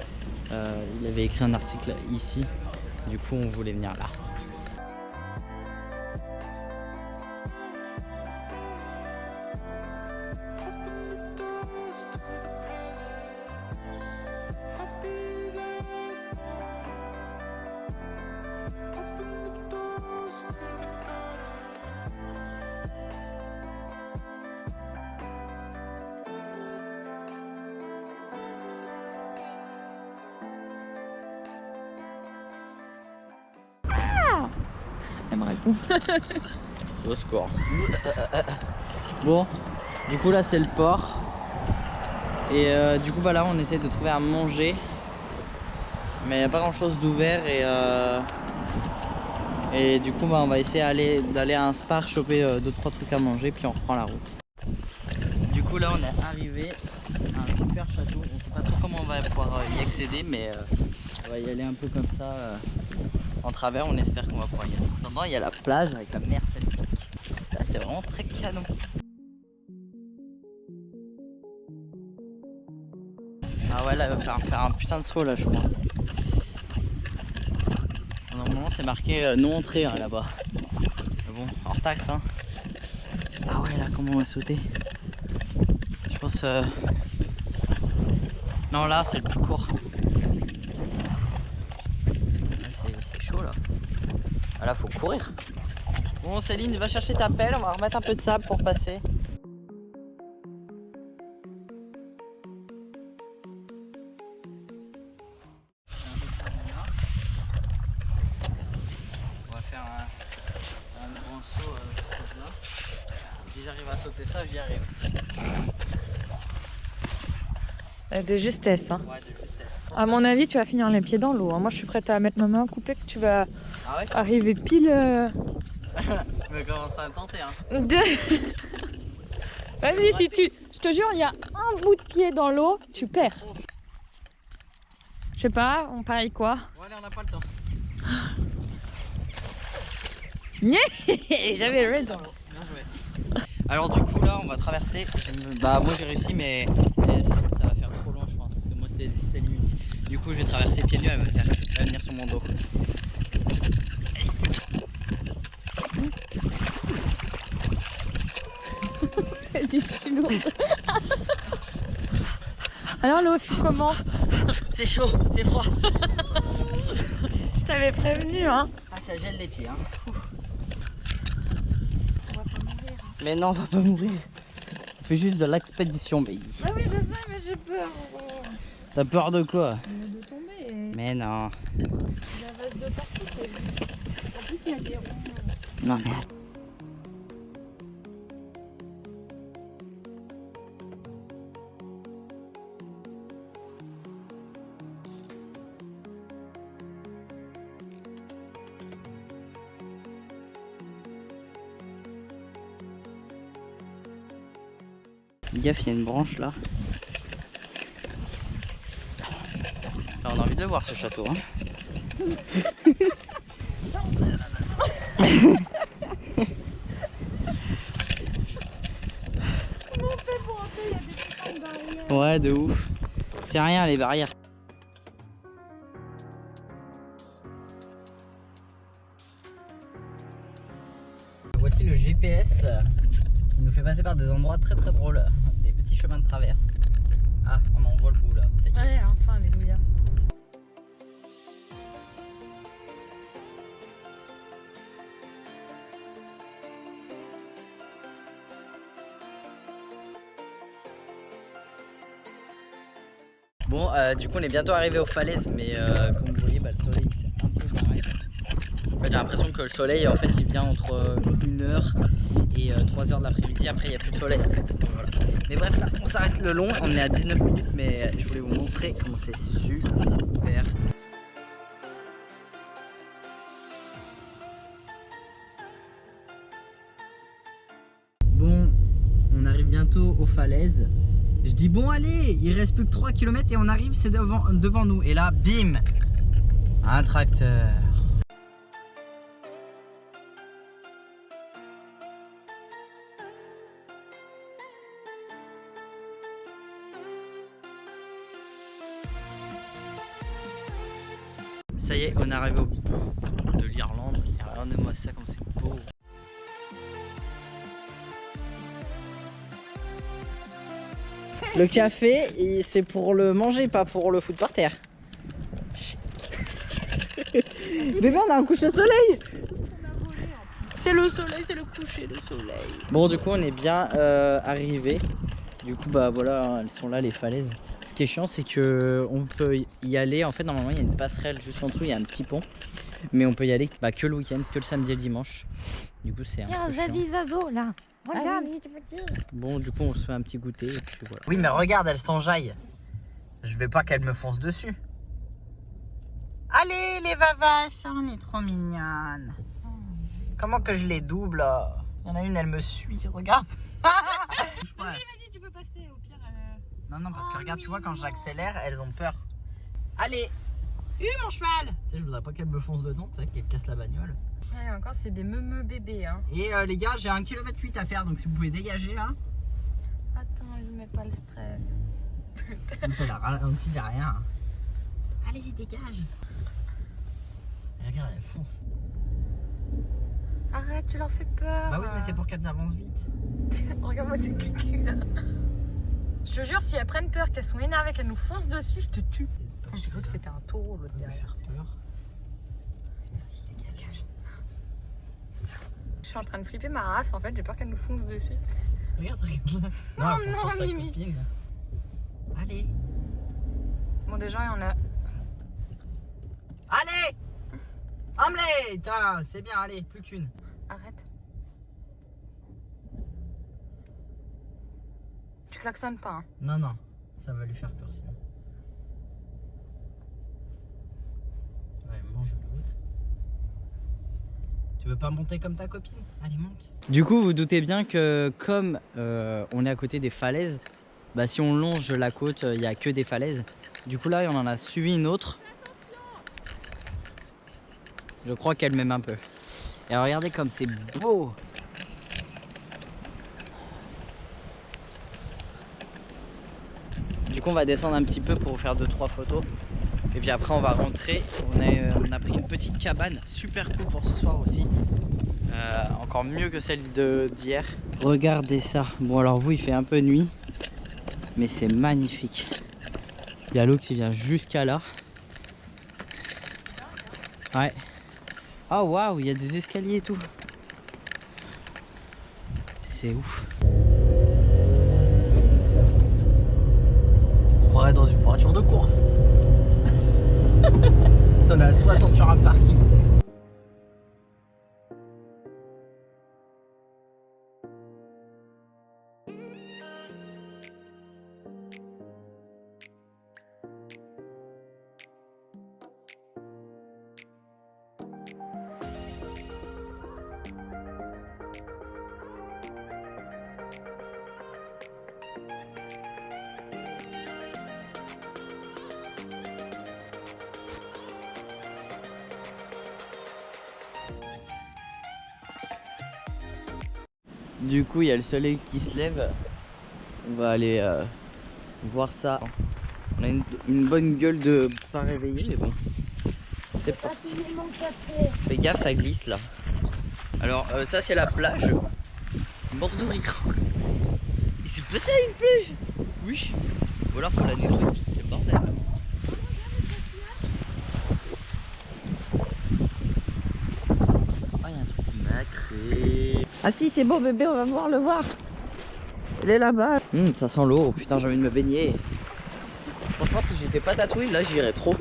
il avait écrit un article ici. Du coup on voulait venir là. Elle me répond. Au score. Bon, du coup là c'est le port. Et du coup bah là on essaie de trouver à manger. Mais il n'y a pas grand chose d'ouvert et du coup bah, on va essayer d'aller à un Spar, choper 2-3 trucs à manger puis on reprend la route. Du coup là on est arrivé à un super château. On sait pas trop comment on va pouvoir y accéder mais on va y aller un peu comme ça. En travers, on espère qu'on va pouvoir y aller. Dedans, il y a la plage avec la mer celtique. Ça, c'est vraiment très canon. Ah ouais, là, il va falloir faire un putain de saut là, je crois. Normalement, c'est marqué non entrée hein, là-bas. Mais bon, hors taxe. Hein. Ah ouais, là, comment on va sauter? Je pense. Non, là, c'est le plus court. Là. Ah là faut courir. Bon Céline va chercher ta pelle, on va remettre un peu de sable pour passer. On va faire un grand saut là. Si j'arrive à sauter ça, j'y arrive. De justesse, hein. Ouais, de justesse. À mon avis, tu vas finir les pieds dans l'eau. Hein. Moi, je suis prête à mettre ma main coupée que tu vas arriver pile. Mais commence à tenter, hein. Vas-y, si tu. Je te jure, il y a un bout de pied dans l'eau, tu perds. Je sais pas, on parie quoi? Bon, allez, on n'a pas le temps. J'avais raison. Bien joué. Alors, du coup, là, on va traverser. Bah, moi j'ai réussi, mais ça va faire trop loin, je pense. Parce que moi, c'était limite. Du coup, je vais traverser pieds nus, elle va venir sur mon dos. Elle est lourde. Alors, l'eau fut comment? C'est chaud, c'est froid. Je t'avais prévenu, hein. Ah, ça gèle les pieds, hein. On va pas mourir. Mais non, on va pas mourir. On fais juste de l'expédition, baby. Ah oui, je sais, mais j'ai peur. T'as peur de quoi? De tomber. Mais non. Il y a vase de partout. En plus, il y a des ronds. Non mais... Gaffe, il y a une branche là. On a envie de le voir ce château. Hein. Comment on fait pour entrer? Il y a des putains de barrières. Ouais, de ouf. C'est rien les barrières. Voici le GPS qui nous fait passer par des endroits très très drôles. Des petits chemins de traverse. Ah, on en voit le bout là. Ça y est. Ouais, enfin, alléluia. Bon, du coup on est bientôt arrivé aux falaises, mais comme vous voyez, bah, le soleil s'est un peu barré. En fait, j'ai l'impression que le soleil, en fait, il vient entre 1h et 3h de l'après-midi. Après, il n'y a plus de soleil, en fait. Donc, voilà. Mais bref, là, on s'arrête le long. On est à 19 minutes, mais je voulais vous montrer comment c'est super. Bon, on arrive bientôt aux falaises. Je dis bon allez, il reste plus que 3 km et on arrive, c'est devant nous. Et là, bim, un tracteur. Ça y est, on est arrivé au bout de l'Irlande. Et regardez-moi ça comme c'est beau. Le café, c'est pour le manger, pas pour le foutre par terre. Bébé, on a un coucher de soleil. C'est le soleil, c'est le coucher de soleil. Bon, du coup, on est bien arrivé. Du coup, bah voilà, elles sont là les falaises. Ce qui est chiant, c'est que on peut y aller. En fait, normalement, il y a une passerelle juste en dessous, il y a un petit pont. Mais on peut y aller bah, que le week-end, que le samedi et le dimanche. Du coup, c'est un peu chiant. Zazie Zazo là. Regarde. Bon, du coup, on se fait un petit goûter et puis voilà. Oui, mais regarde, elle s'enjaille. Je veux pas qu'elle me fonce dessus. Allez, les vavasses, on est trop mignonnes. Comment que je les double? Il y en a une, elle me suit, regarde. Vas-y, tu peux passer au pire. Non, non, parce que regarde, tu vois, quand j'accélère, elles ont peur. Allez, mon cheval. Tu sais, je voudrais pas qu'elle me fonce dedans, tu sais, qu'elle casse la bagnole. Ouais, encore, c'est des meumeux bébés. Hein. Et les gars, j'ai 1,8 km à faire, donc si vous pouvez dégager là. Attends, je mets pas le stress. On peut la ralentir derrière. Allez, dégage. Et regarde, elle fonce. Arrête, tu leur fais peur. Bah oui, mais c'est pour qu'elles avancent vite. Regarde-moi ces cuculs là. Je te jure, si elles prennent peur, qu'elles sont énervées, qu'elles nous foncent dessus, je te tue. J'ai cru que c'était un taureau l'autre derrière. Vas-y, dégage. Je suis en train de flipper ma race en fait, j'ai peur qu'elle nous fonce dessus. Regarde, regarde. Non, elle fonce sur sa Mimi. copine. Allez. Bon, déjà, il y en a. Allez. Omelette, c'est bien, allez, plus qu'une. Arrête. Tu klaxonnes pas, hein. Non, non, ça va lui faire peur sinon. Ouais, mange l'autre. Tu veux pas monter comme ta copine? Allez, monte. Du coup, vous doutez bien que comme on est à côté des falaises, bah si on longe la côte, il n'y a que des falaises. Du coup là, on en a suivi une autre. Je crois qu'elle m'aime un peu. Et regardez comme c'est beau. Du coup on va descendre un petit peu pour faire 2-3 photos. Et puis après on va rentrer. On a pris une petite cabane super cool pour ce soir aussi. Encore mieux que celle d'hier. Regardez ça. Bon alors vous il fait un peu nuit. Mais c'est magnifique. Il y a l'eau qui vient jusqu'à là. Ouais. Oh waouh, il y a des escaliers et tout. C'est ouf. croirais dans une voiture de course. T'en as 60 sur un parking. Du coup, il y a le soleil qui se lève. On va aller voir ça. On a une bonne gueule de pas réveiller, mais bon. C'est parti. Fais gaffe, ça glisse là. Alors, ça c'est la plage. Bordeaux-Ricran. Il s'est passé à une plage. Oui. Ou alors faut la nettoyer parce que c'est le bordel. Ah, il y a un truc nacré. Ah si, c'est bon bébé, on va voir le voir. Il est là-bas. Ça sent l'eau, putain j'ai envie de me baigner. Franchement si j'étais pas tatoué, là j'irais trop.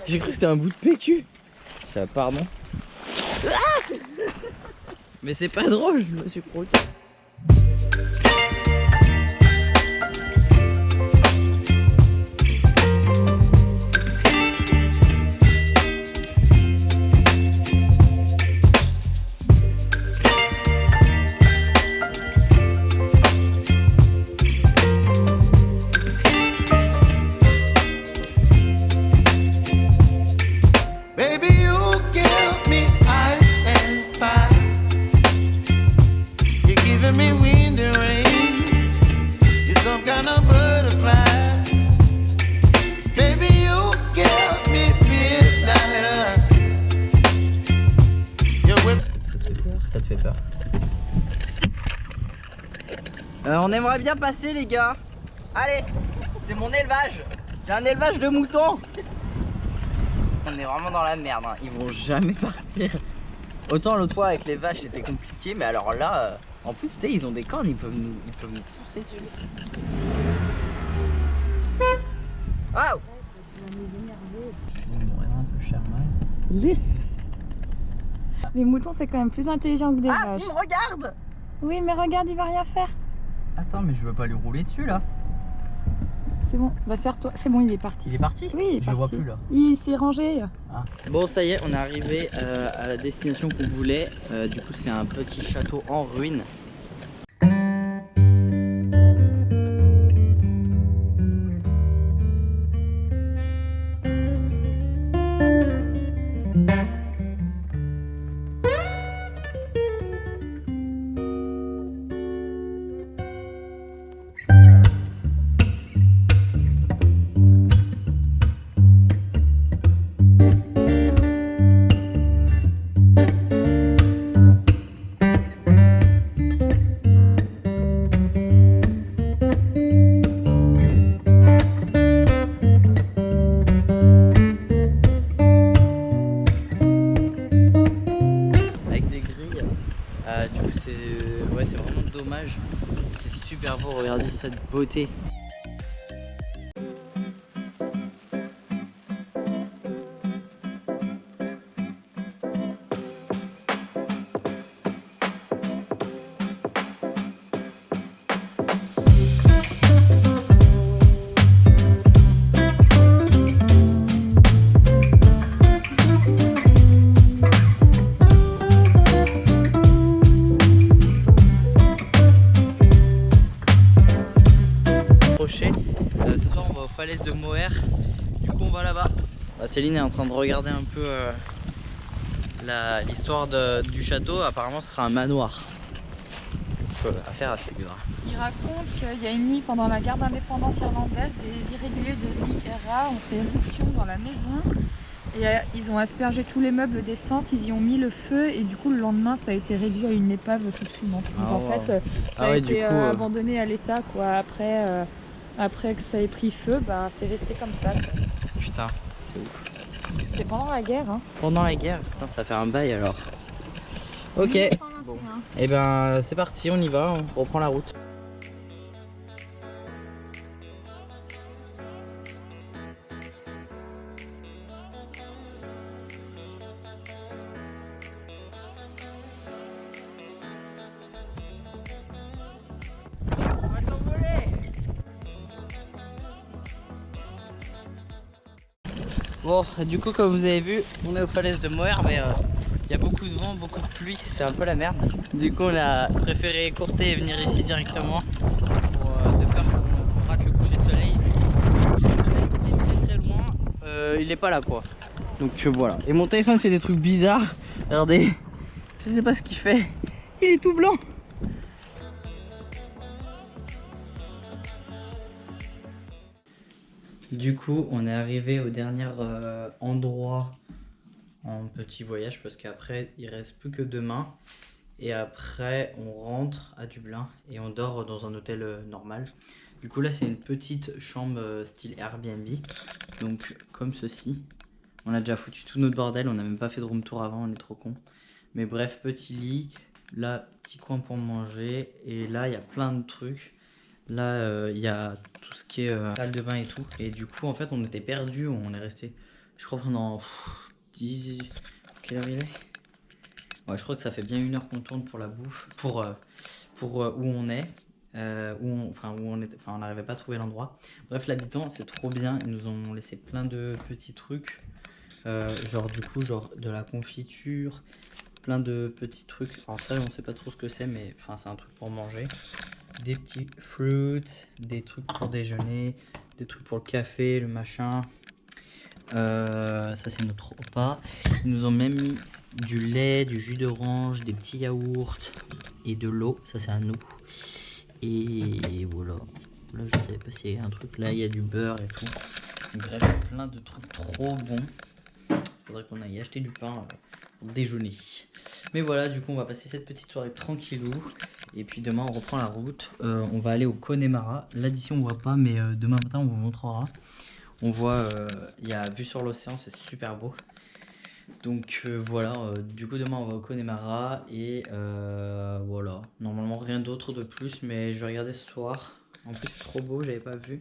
J'ai cru que c'était un bout de PQ. Pardon. Ah mais c'est pas drôle, je me suis projeté. Ça te fait peur. On aimerait bien passer les gars. Allez, c'est mon élevage. J'ai un élevage de moutons. On est vraiment dans la merde, hein. Ils vont jamais partir. Autant l'autre fois avec les vaches c'était compliqué, mais alors là, en plus ils ont des cornes, ils peuvent nous foncer dessus. Waouh! Ils m'ont rien un peu cher mal. Les moutons c'est quand même plus intelligent que des vaches. Ah, il me regarde! Oui mais regarde, il va rien faire. Attends, mais je veux pas lui rouler dessus là. C'est bon, bah serre-toi. C'est bon, il est parti. Il est parti? Oui, il est je parti. le vois plus là. Il s'est rangé. Ah. Bon, ça y est, on est arrivé à la destination qu'on voulait. Du coup, c'est un petit château en ruine. C'est vraiment dommage. C'est super beau, regardez cette beauté. Ce soir on va aux falaises de Moher, du coup on va là-bas. Céline est en train de regarder un peu l'histoire du château. Apparemment ce sera un manoir. Affaire assez dure. Il raconte qu'il y a une nuit pendant la guerre d'indépendance irlandaise, des irréguliers de l'IRA ont fait éruption dans la maison et ils ont aspergé tous les meubles d'essence, ils y ont mis le feu et du coup le lendemain ça a été réduit à une épave toute fumante. Donc en fait ça a été abandonné à l'état quoi. Après que ça ait pris feu, bah c'est resté comme ça. Putain, c'est ouf. C'était pendant la guerre hein. Pendant la guerre, putain ça fait un bail alors. Ok, bon. Et ben c'est parti, on y va, on reprend la route. Bon, du coup, comme vous avez vu, on est aux falaises de Moher, mais il y a beaucoup de vent, beaucoup de pluie, c'est un peu la merde. Du coup, on a préféré écourter et venir ici directement de peur qu'on rate le coucher de soleil. Le coucher de soleil est très loin, il est pas là quoi. Donc voilà. Et mon téléphone fait des trucs bizarres. Regardez, je sais pas ce qu'il fait. Il est tout blanc. Du coup, on est arrivé au dernier endroit en petit voyage parce qu'après, il reste plus que demain. Et après, on rentre à Dublin et on dort dans un hôtel normal. Du coup, là, c'est une petite chambre style Airbnb. Donc, comme ceci. On a déjà foutu tout notre bordel. On n'a même pas fait de room tour avant, on est trop con. Mais bref, petit lit. Là, petit coin pour manger. Et là, il y a plein de trucs. Là, il y a tout ce qui est salle de bain et tout. Et du coup, en fait, on était perdus. On est resté, je crois, pendant 10... Quelle heure il est? Ouais, je crois que ça fait bien 1 heure qu'on tourne pour la bouffe. Pour où on est. On n'arrivait pas à trouver l'endroit. Bref, l'habitant, c'est trop bien. Ils nous ont laissé plein de petits trucs. Genre, du coup, genre de la confiture. Plein de petits trucs. Alors, ça, on sait pas trop ce que c'est, mais enfin, c'est un truc pour manger. Des petits fruits, des trucs pour déjeuner, des trucs pour le café, le machin. Ça c'est notre repas. Ils nous ont même mis du lait, du jus d'orange, des petits yaourts et de l'eau. Ça c'est à nous. Et voilà. Là je sais pas s'il y a un truc. Là il y a du beurre et tout. Bref, plein de trucs trop bons. Faudrait qu'on aille acheter du pain pour déjeuner. Mais voilà, du coup on va passer cette petite soirée tranquillou. Et puis demain on reprend la route, on va aller au Connemara. Là d'ici on voit pas, mais demain matin on vous montrera. On voit, il y a vue sur l'océan, c'est super beau. Donc voilà, du coup demain on va au Connemara. Et voilà, normalement rien d'autre de plus, mais je vais regarder ce soir. En plus c'est trop beau, j'avais pas vu.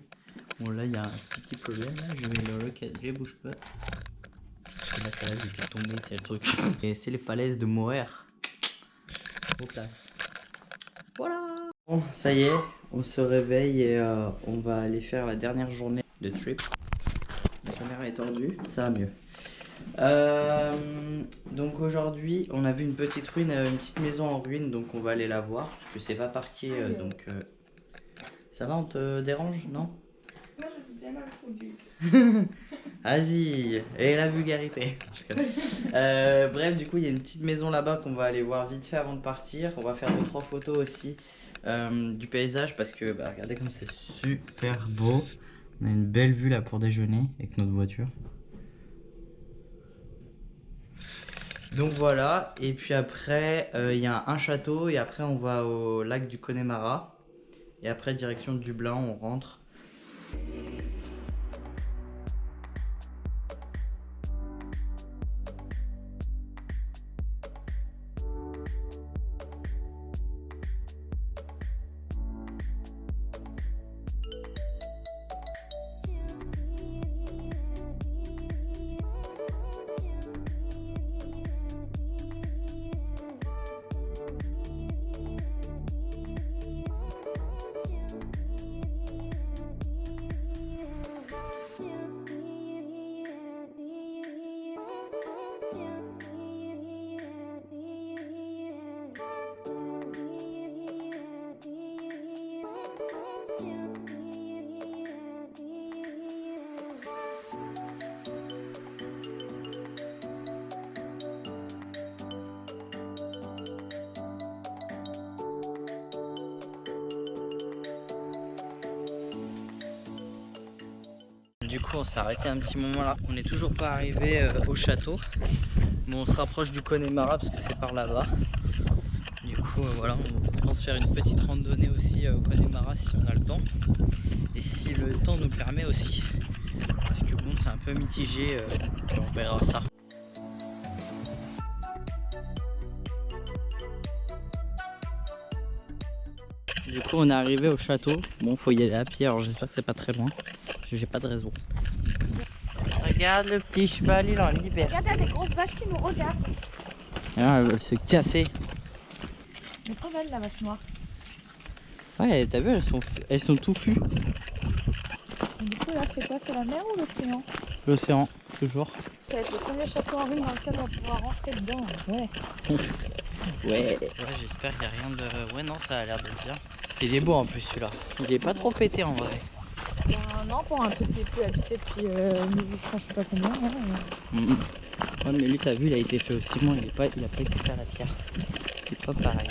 Bon là il y a un petit problème, là. Je vais le recadrer, bouge pas. Là ça va, j'ai fait tomber, c'est le truc. Et c'est les falaises de Moher. Trop classe. Voilà. Bon, ça y est, on se réveille et on va aller faire la dernière journée de trip. La caméra est tordue, ça va mieux. Donc aujourd'hui, on a vu une petite ruine, une petite maison en ruine, donc on va aller la voir parce que c'est pas parqué, donc ça va, on te dérange, non? Moi je suis bien introduite. Vas-y, et la vulgarité. Bref, du coup, il y a une petite maison là-bas qu'on va aller voir vite fait avant de partir. On va faire 2-3 photos aussi du paysage parce que bah, regardez comme c'est super beau. On a une belle vue là pour déjeuner avec notre voiture. Donc voilà, et puis après, il y a un château et après on va au lac du Connemara. Et après, direction de Dublin, on rentre. Du coup on s'est arrêté un petit moment là, on n'est toujours pas arrivé au château, mais on se rapproche du Connemara parce que c'est par là-bas. Du coup voilà, on pense faire une petite randonnée aussi au Connemara si on a le temps, et si le temps nous le permet aussi, parce que bon c'est un peu mitigé, on verra ça. Du coup on est arrivé au château, bon faut y aller à pied, alors j'espère que c'est pas très loin. J'ai pas de réseau. Regarde le petit cheval, il est en liberté. Regarde, il y a des grosses vaches qui nous regardent. Ah, elle veut se casser. Elle est trop belle la vache noire. Ouais, t'as vu, elles sont touffues. Et du coup là c'est quoi? C'est la mer ou l'océan? L'océan. toujours. Ça va être le premier château en ruine dans lequel on va pouvoir rentrer dedans. Ouais. Ouais, j'espère qu'il n'y a rien de... Ouais, non, ça a l'air de bien. Il est beau en plus celui-là. Il est pas trop pété en vrai. Non, pour un truc qui est plus habité depuis 1800, je sais pas combien. Ouais. Ouais, mais lui, t'as vu, il a été fait au ciment, il a pas été fait à la pierre. C'est pas pareil.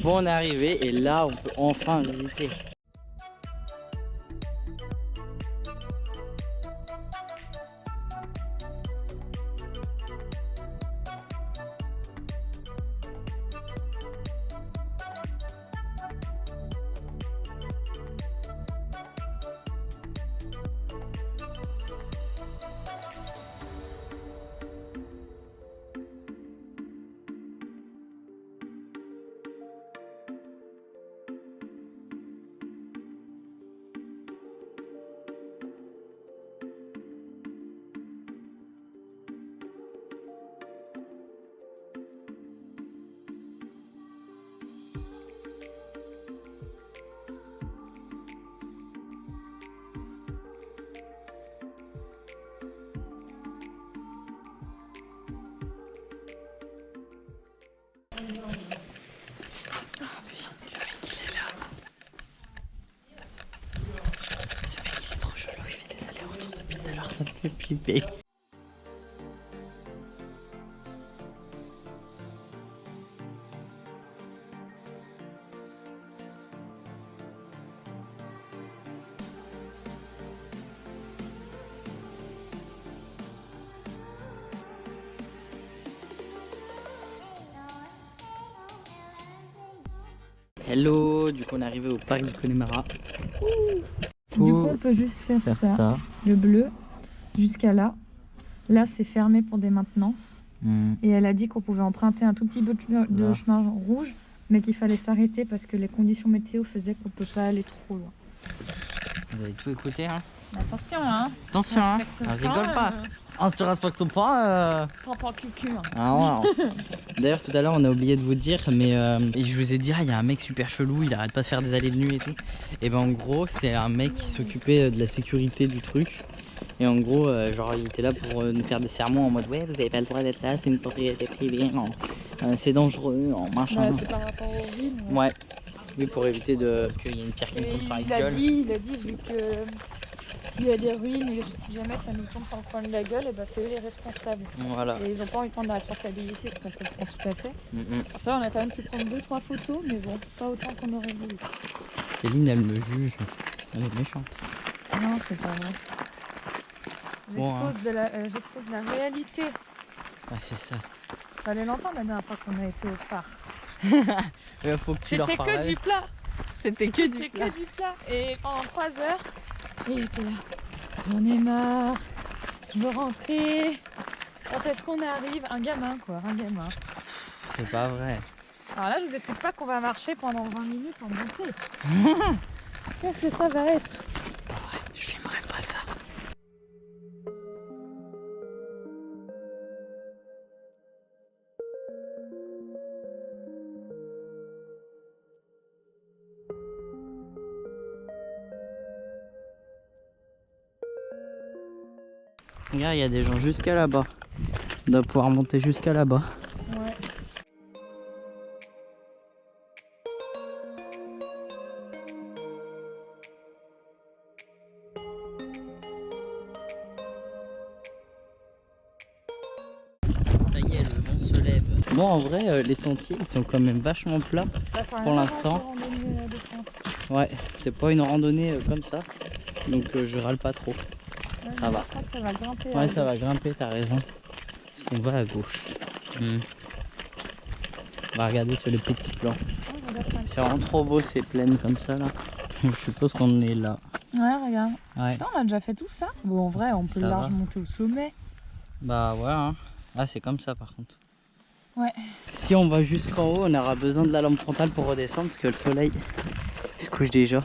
Bon, on est arrivé et là, on peut enfin visiter. Ça me fait flipper. Hello, du coup on est arrivé au parc du Connemara. Du coup, on peut juste faire ça, le bleu, jusqu'à là. Là, c'est fermé pour des maintenances. Et elle a dit qu'on pouvait emprunter un tout petit bout de chemin rouge, mais qu'il fallait s'arrêter parce que les conditions météo faisaient qu'on peut pas aller trop loin. Vous avez tout écouté, hein? Attention, hein! Attention, hein! On rigole pas! On se respecte pas! Pas cucu, hein. Ah ouais. D'ailleurs, tout à l'heure, on a oublié de vous dire, mais je vous ai dit, il y a un mec super chelou, il arrête pas de faire des allées de nuit et tout. Et ben en gros, c'est un mec qui s'occupait de la sécurité du truc. Et en gros, genre, il était là pour nous faire des sermons en mode ouais, vous avez pas le droit d'être là, c'est une propriété privée, c'est dangereux, machin. C'est par rapport aux villes. Ouais. Oui, pour éviter qu'il y ait une pierre qui me tombe sur la gueule. Il a dit, vu que s'il y a des ruines et si jamais ça nous tombe sur le coin de la gueule, et ben c'est eux les responsables. Voilà. Et ils ont pas envie de prendre la responsabilité, ce qu'on comprend tout à fait. Ça, on a quand même pu prendre 2-3 photos, mais bon, pas autant qu'on aurait voulu. Céline, elle me juge. Elle est méchante. Non, c'est pas vrai. J'expose la réalité. Ah, c'est ça. Fallait l'entendre la dernière fois qu'on a été au phare. Faut que tu leur C'était parles. que du plat. C'était que du plat. Et pendant 3 heures, il était là. J'en ai marre. Je veux rentrer. Quand est-ce qu'on arrive? Un gamin, quoi. Un gamin. C'est pas vrai. Alors là, je vous explique pas qu'on va marcher pendant 20 minutes en montée. Qu'est-ce que ça va être? Je filmerai pas ça. Regarde, il y a des gens jusqu'à là-bas. On doit pouvoir monter jusqu'à là-bas. Ouais. Ça y est, le vent se lève. Bon, en vrai, les sentiers, ils sont quand même vachement plats pour l'instant. Ouais, c'est pas une randonnée comme ça. Donc je râle pas trop. Ça va. Je crois que ça va grimper. Ouais, ça va grimper, t'as raison. Parce qu'on va à gauche. On va regarder sur les petits plans. C'est vraiment trop beau ces plaines comme ça là. Je suppose qu'on est là. Ouais, regarde. Ouais. Putain, on a déjà fait tout ça. Bon, en vrai, on peut Ça largement va. monter au sommet. Bah voilà. Hein. Ah, c'est comme ça par contre. Ouais. Si on va jusqu'en haut, on aura besoin de la lampe frontale pour redescendre parce que le soleil se couche déjà.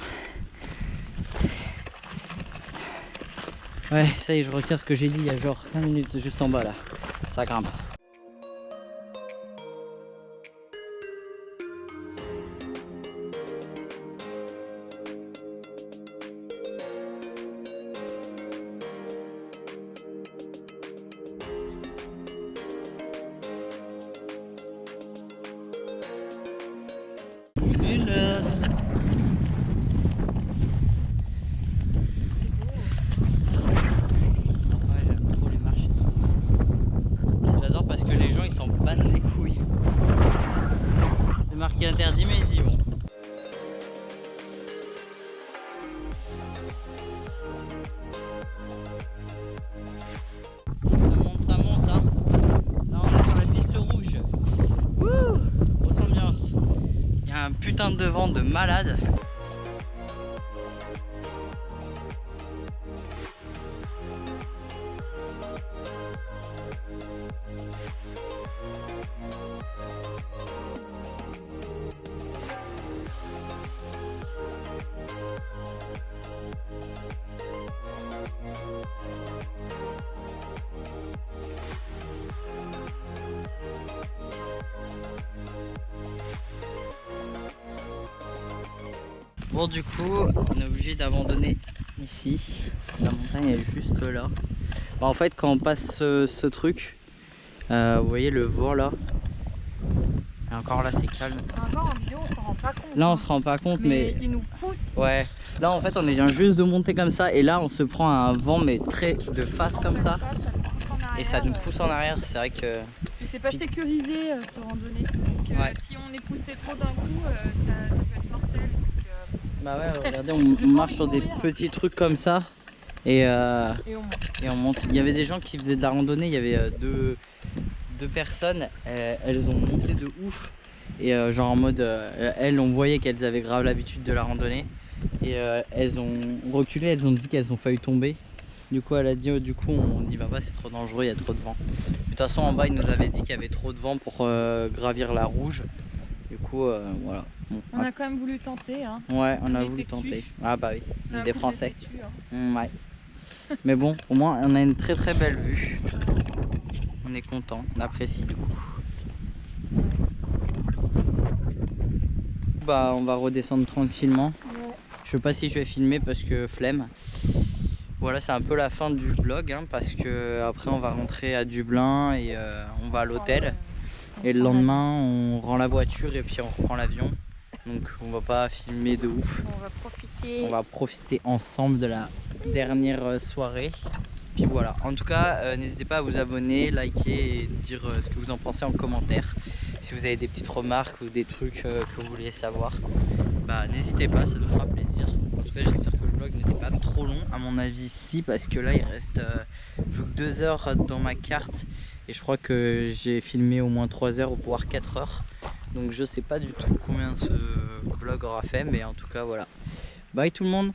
Ouais, ça y est, je retire ce que j'ai dit il y a genre 5 minutes juste en bas là. Ça grimpe. ils s'en battent les couilles. C'est marqué interdit, mais ils y vont. Ça monte, hein. Là, on est sur la piste rouge. Wouh! Grosse ambiance. Il y a un putain de vent de malade. Bon, du coup, on est obligé d'abandonner ici. La montagne est juste là. Bah, en fait, quand on passe ce truc, vous voyez le vent là. Et encore là, c'est calme. Encore en vidéo, on s'en rend pas compte. Là, on se rend pas compte, mais il nous pousse. ouais. Là, en fait, on vient juste de monter comme ça, et là, on se prend un vent, mais très de face comme ça. Et ça nous pousse en arrière. C'est vrai que. Puis c'est pas sécurisé cette randonnée. Donc Ouais. si on est poussé trop d'un coup, ça peut être mortel. Bah ouais, regardez, on marche sur des petits trucs comme ça. Et on monte. Il y avait des gens qui faisaient de la randonnée. Il y avait deux personnes. Elles ont monté de ouf. Et genre en mode, elles, on voyait qu'elles avaient grave l'habitude de la randonnée. Et elles ont reculé. Elles ont dit qu'elles ont failli tomber. Du coup, elle a dit, du coup, on n'y va pas, c'est trop dangereux, il y a trop de vent. De toute façon, en bas, ils nous avaient dit qu'il y avait trop de vent pour gravir la rouge. Du coup, voilà. Bon, On a quand même voulu tenter. Hein. ouais, on a On voulu était tenter. cuits. Ah bah oui, On a des un coup Français. de têtu, hein. Ouais. Mais bon, au moins, on a une très très belle vue. On est content, on apprécie du coup. Bah, on va redescendre tranquillement. Ouais. Je sais pas si je vais filmer parce que flemme. Voilà, c'est un peu la fin du vlog hein, parce que après on va rentrer à Dublin et on va à l'hôtel. Et le lendemain on rend la voiture et puis on reprend l'avion. Donc on va pas filmer de ouf. On va profiter. On va profiter ensemble de la dernière soirée. Puis voilà, en tout cas n'hésitez pas à vous abonner, liker et dire ce que vous en pensez en commentaire. Si vous avez des petites remarques ou des trucs que vous vouliez savoir, bah n'hésitez pas, ça nous fera plaisir. En tout cas j'espère que le vlog n'était pas trop long, à mon avis si, parce que là il reste plus que 2 heures dans ma carte. Et je crois que j'ai filmé au moins 3 heures, voire 4 heures. Donc je sais pas du tout combien ce vlog aura fait, mais en tout cas voilà. Bye tout le monde!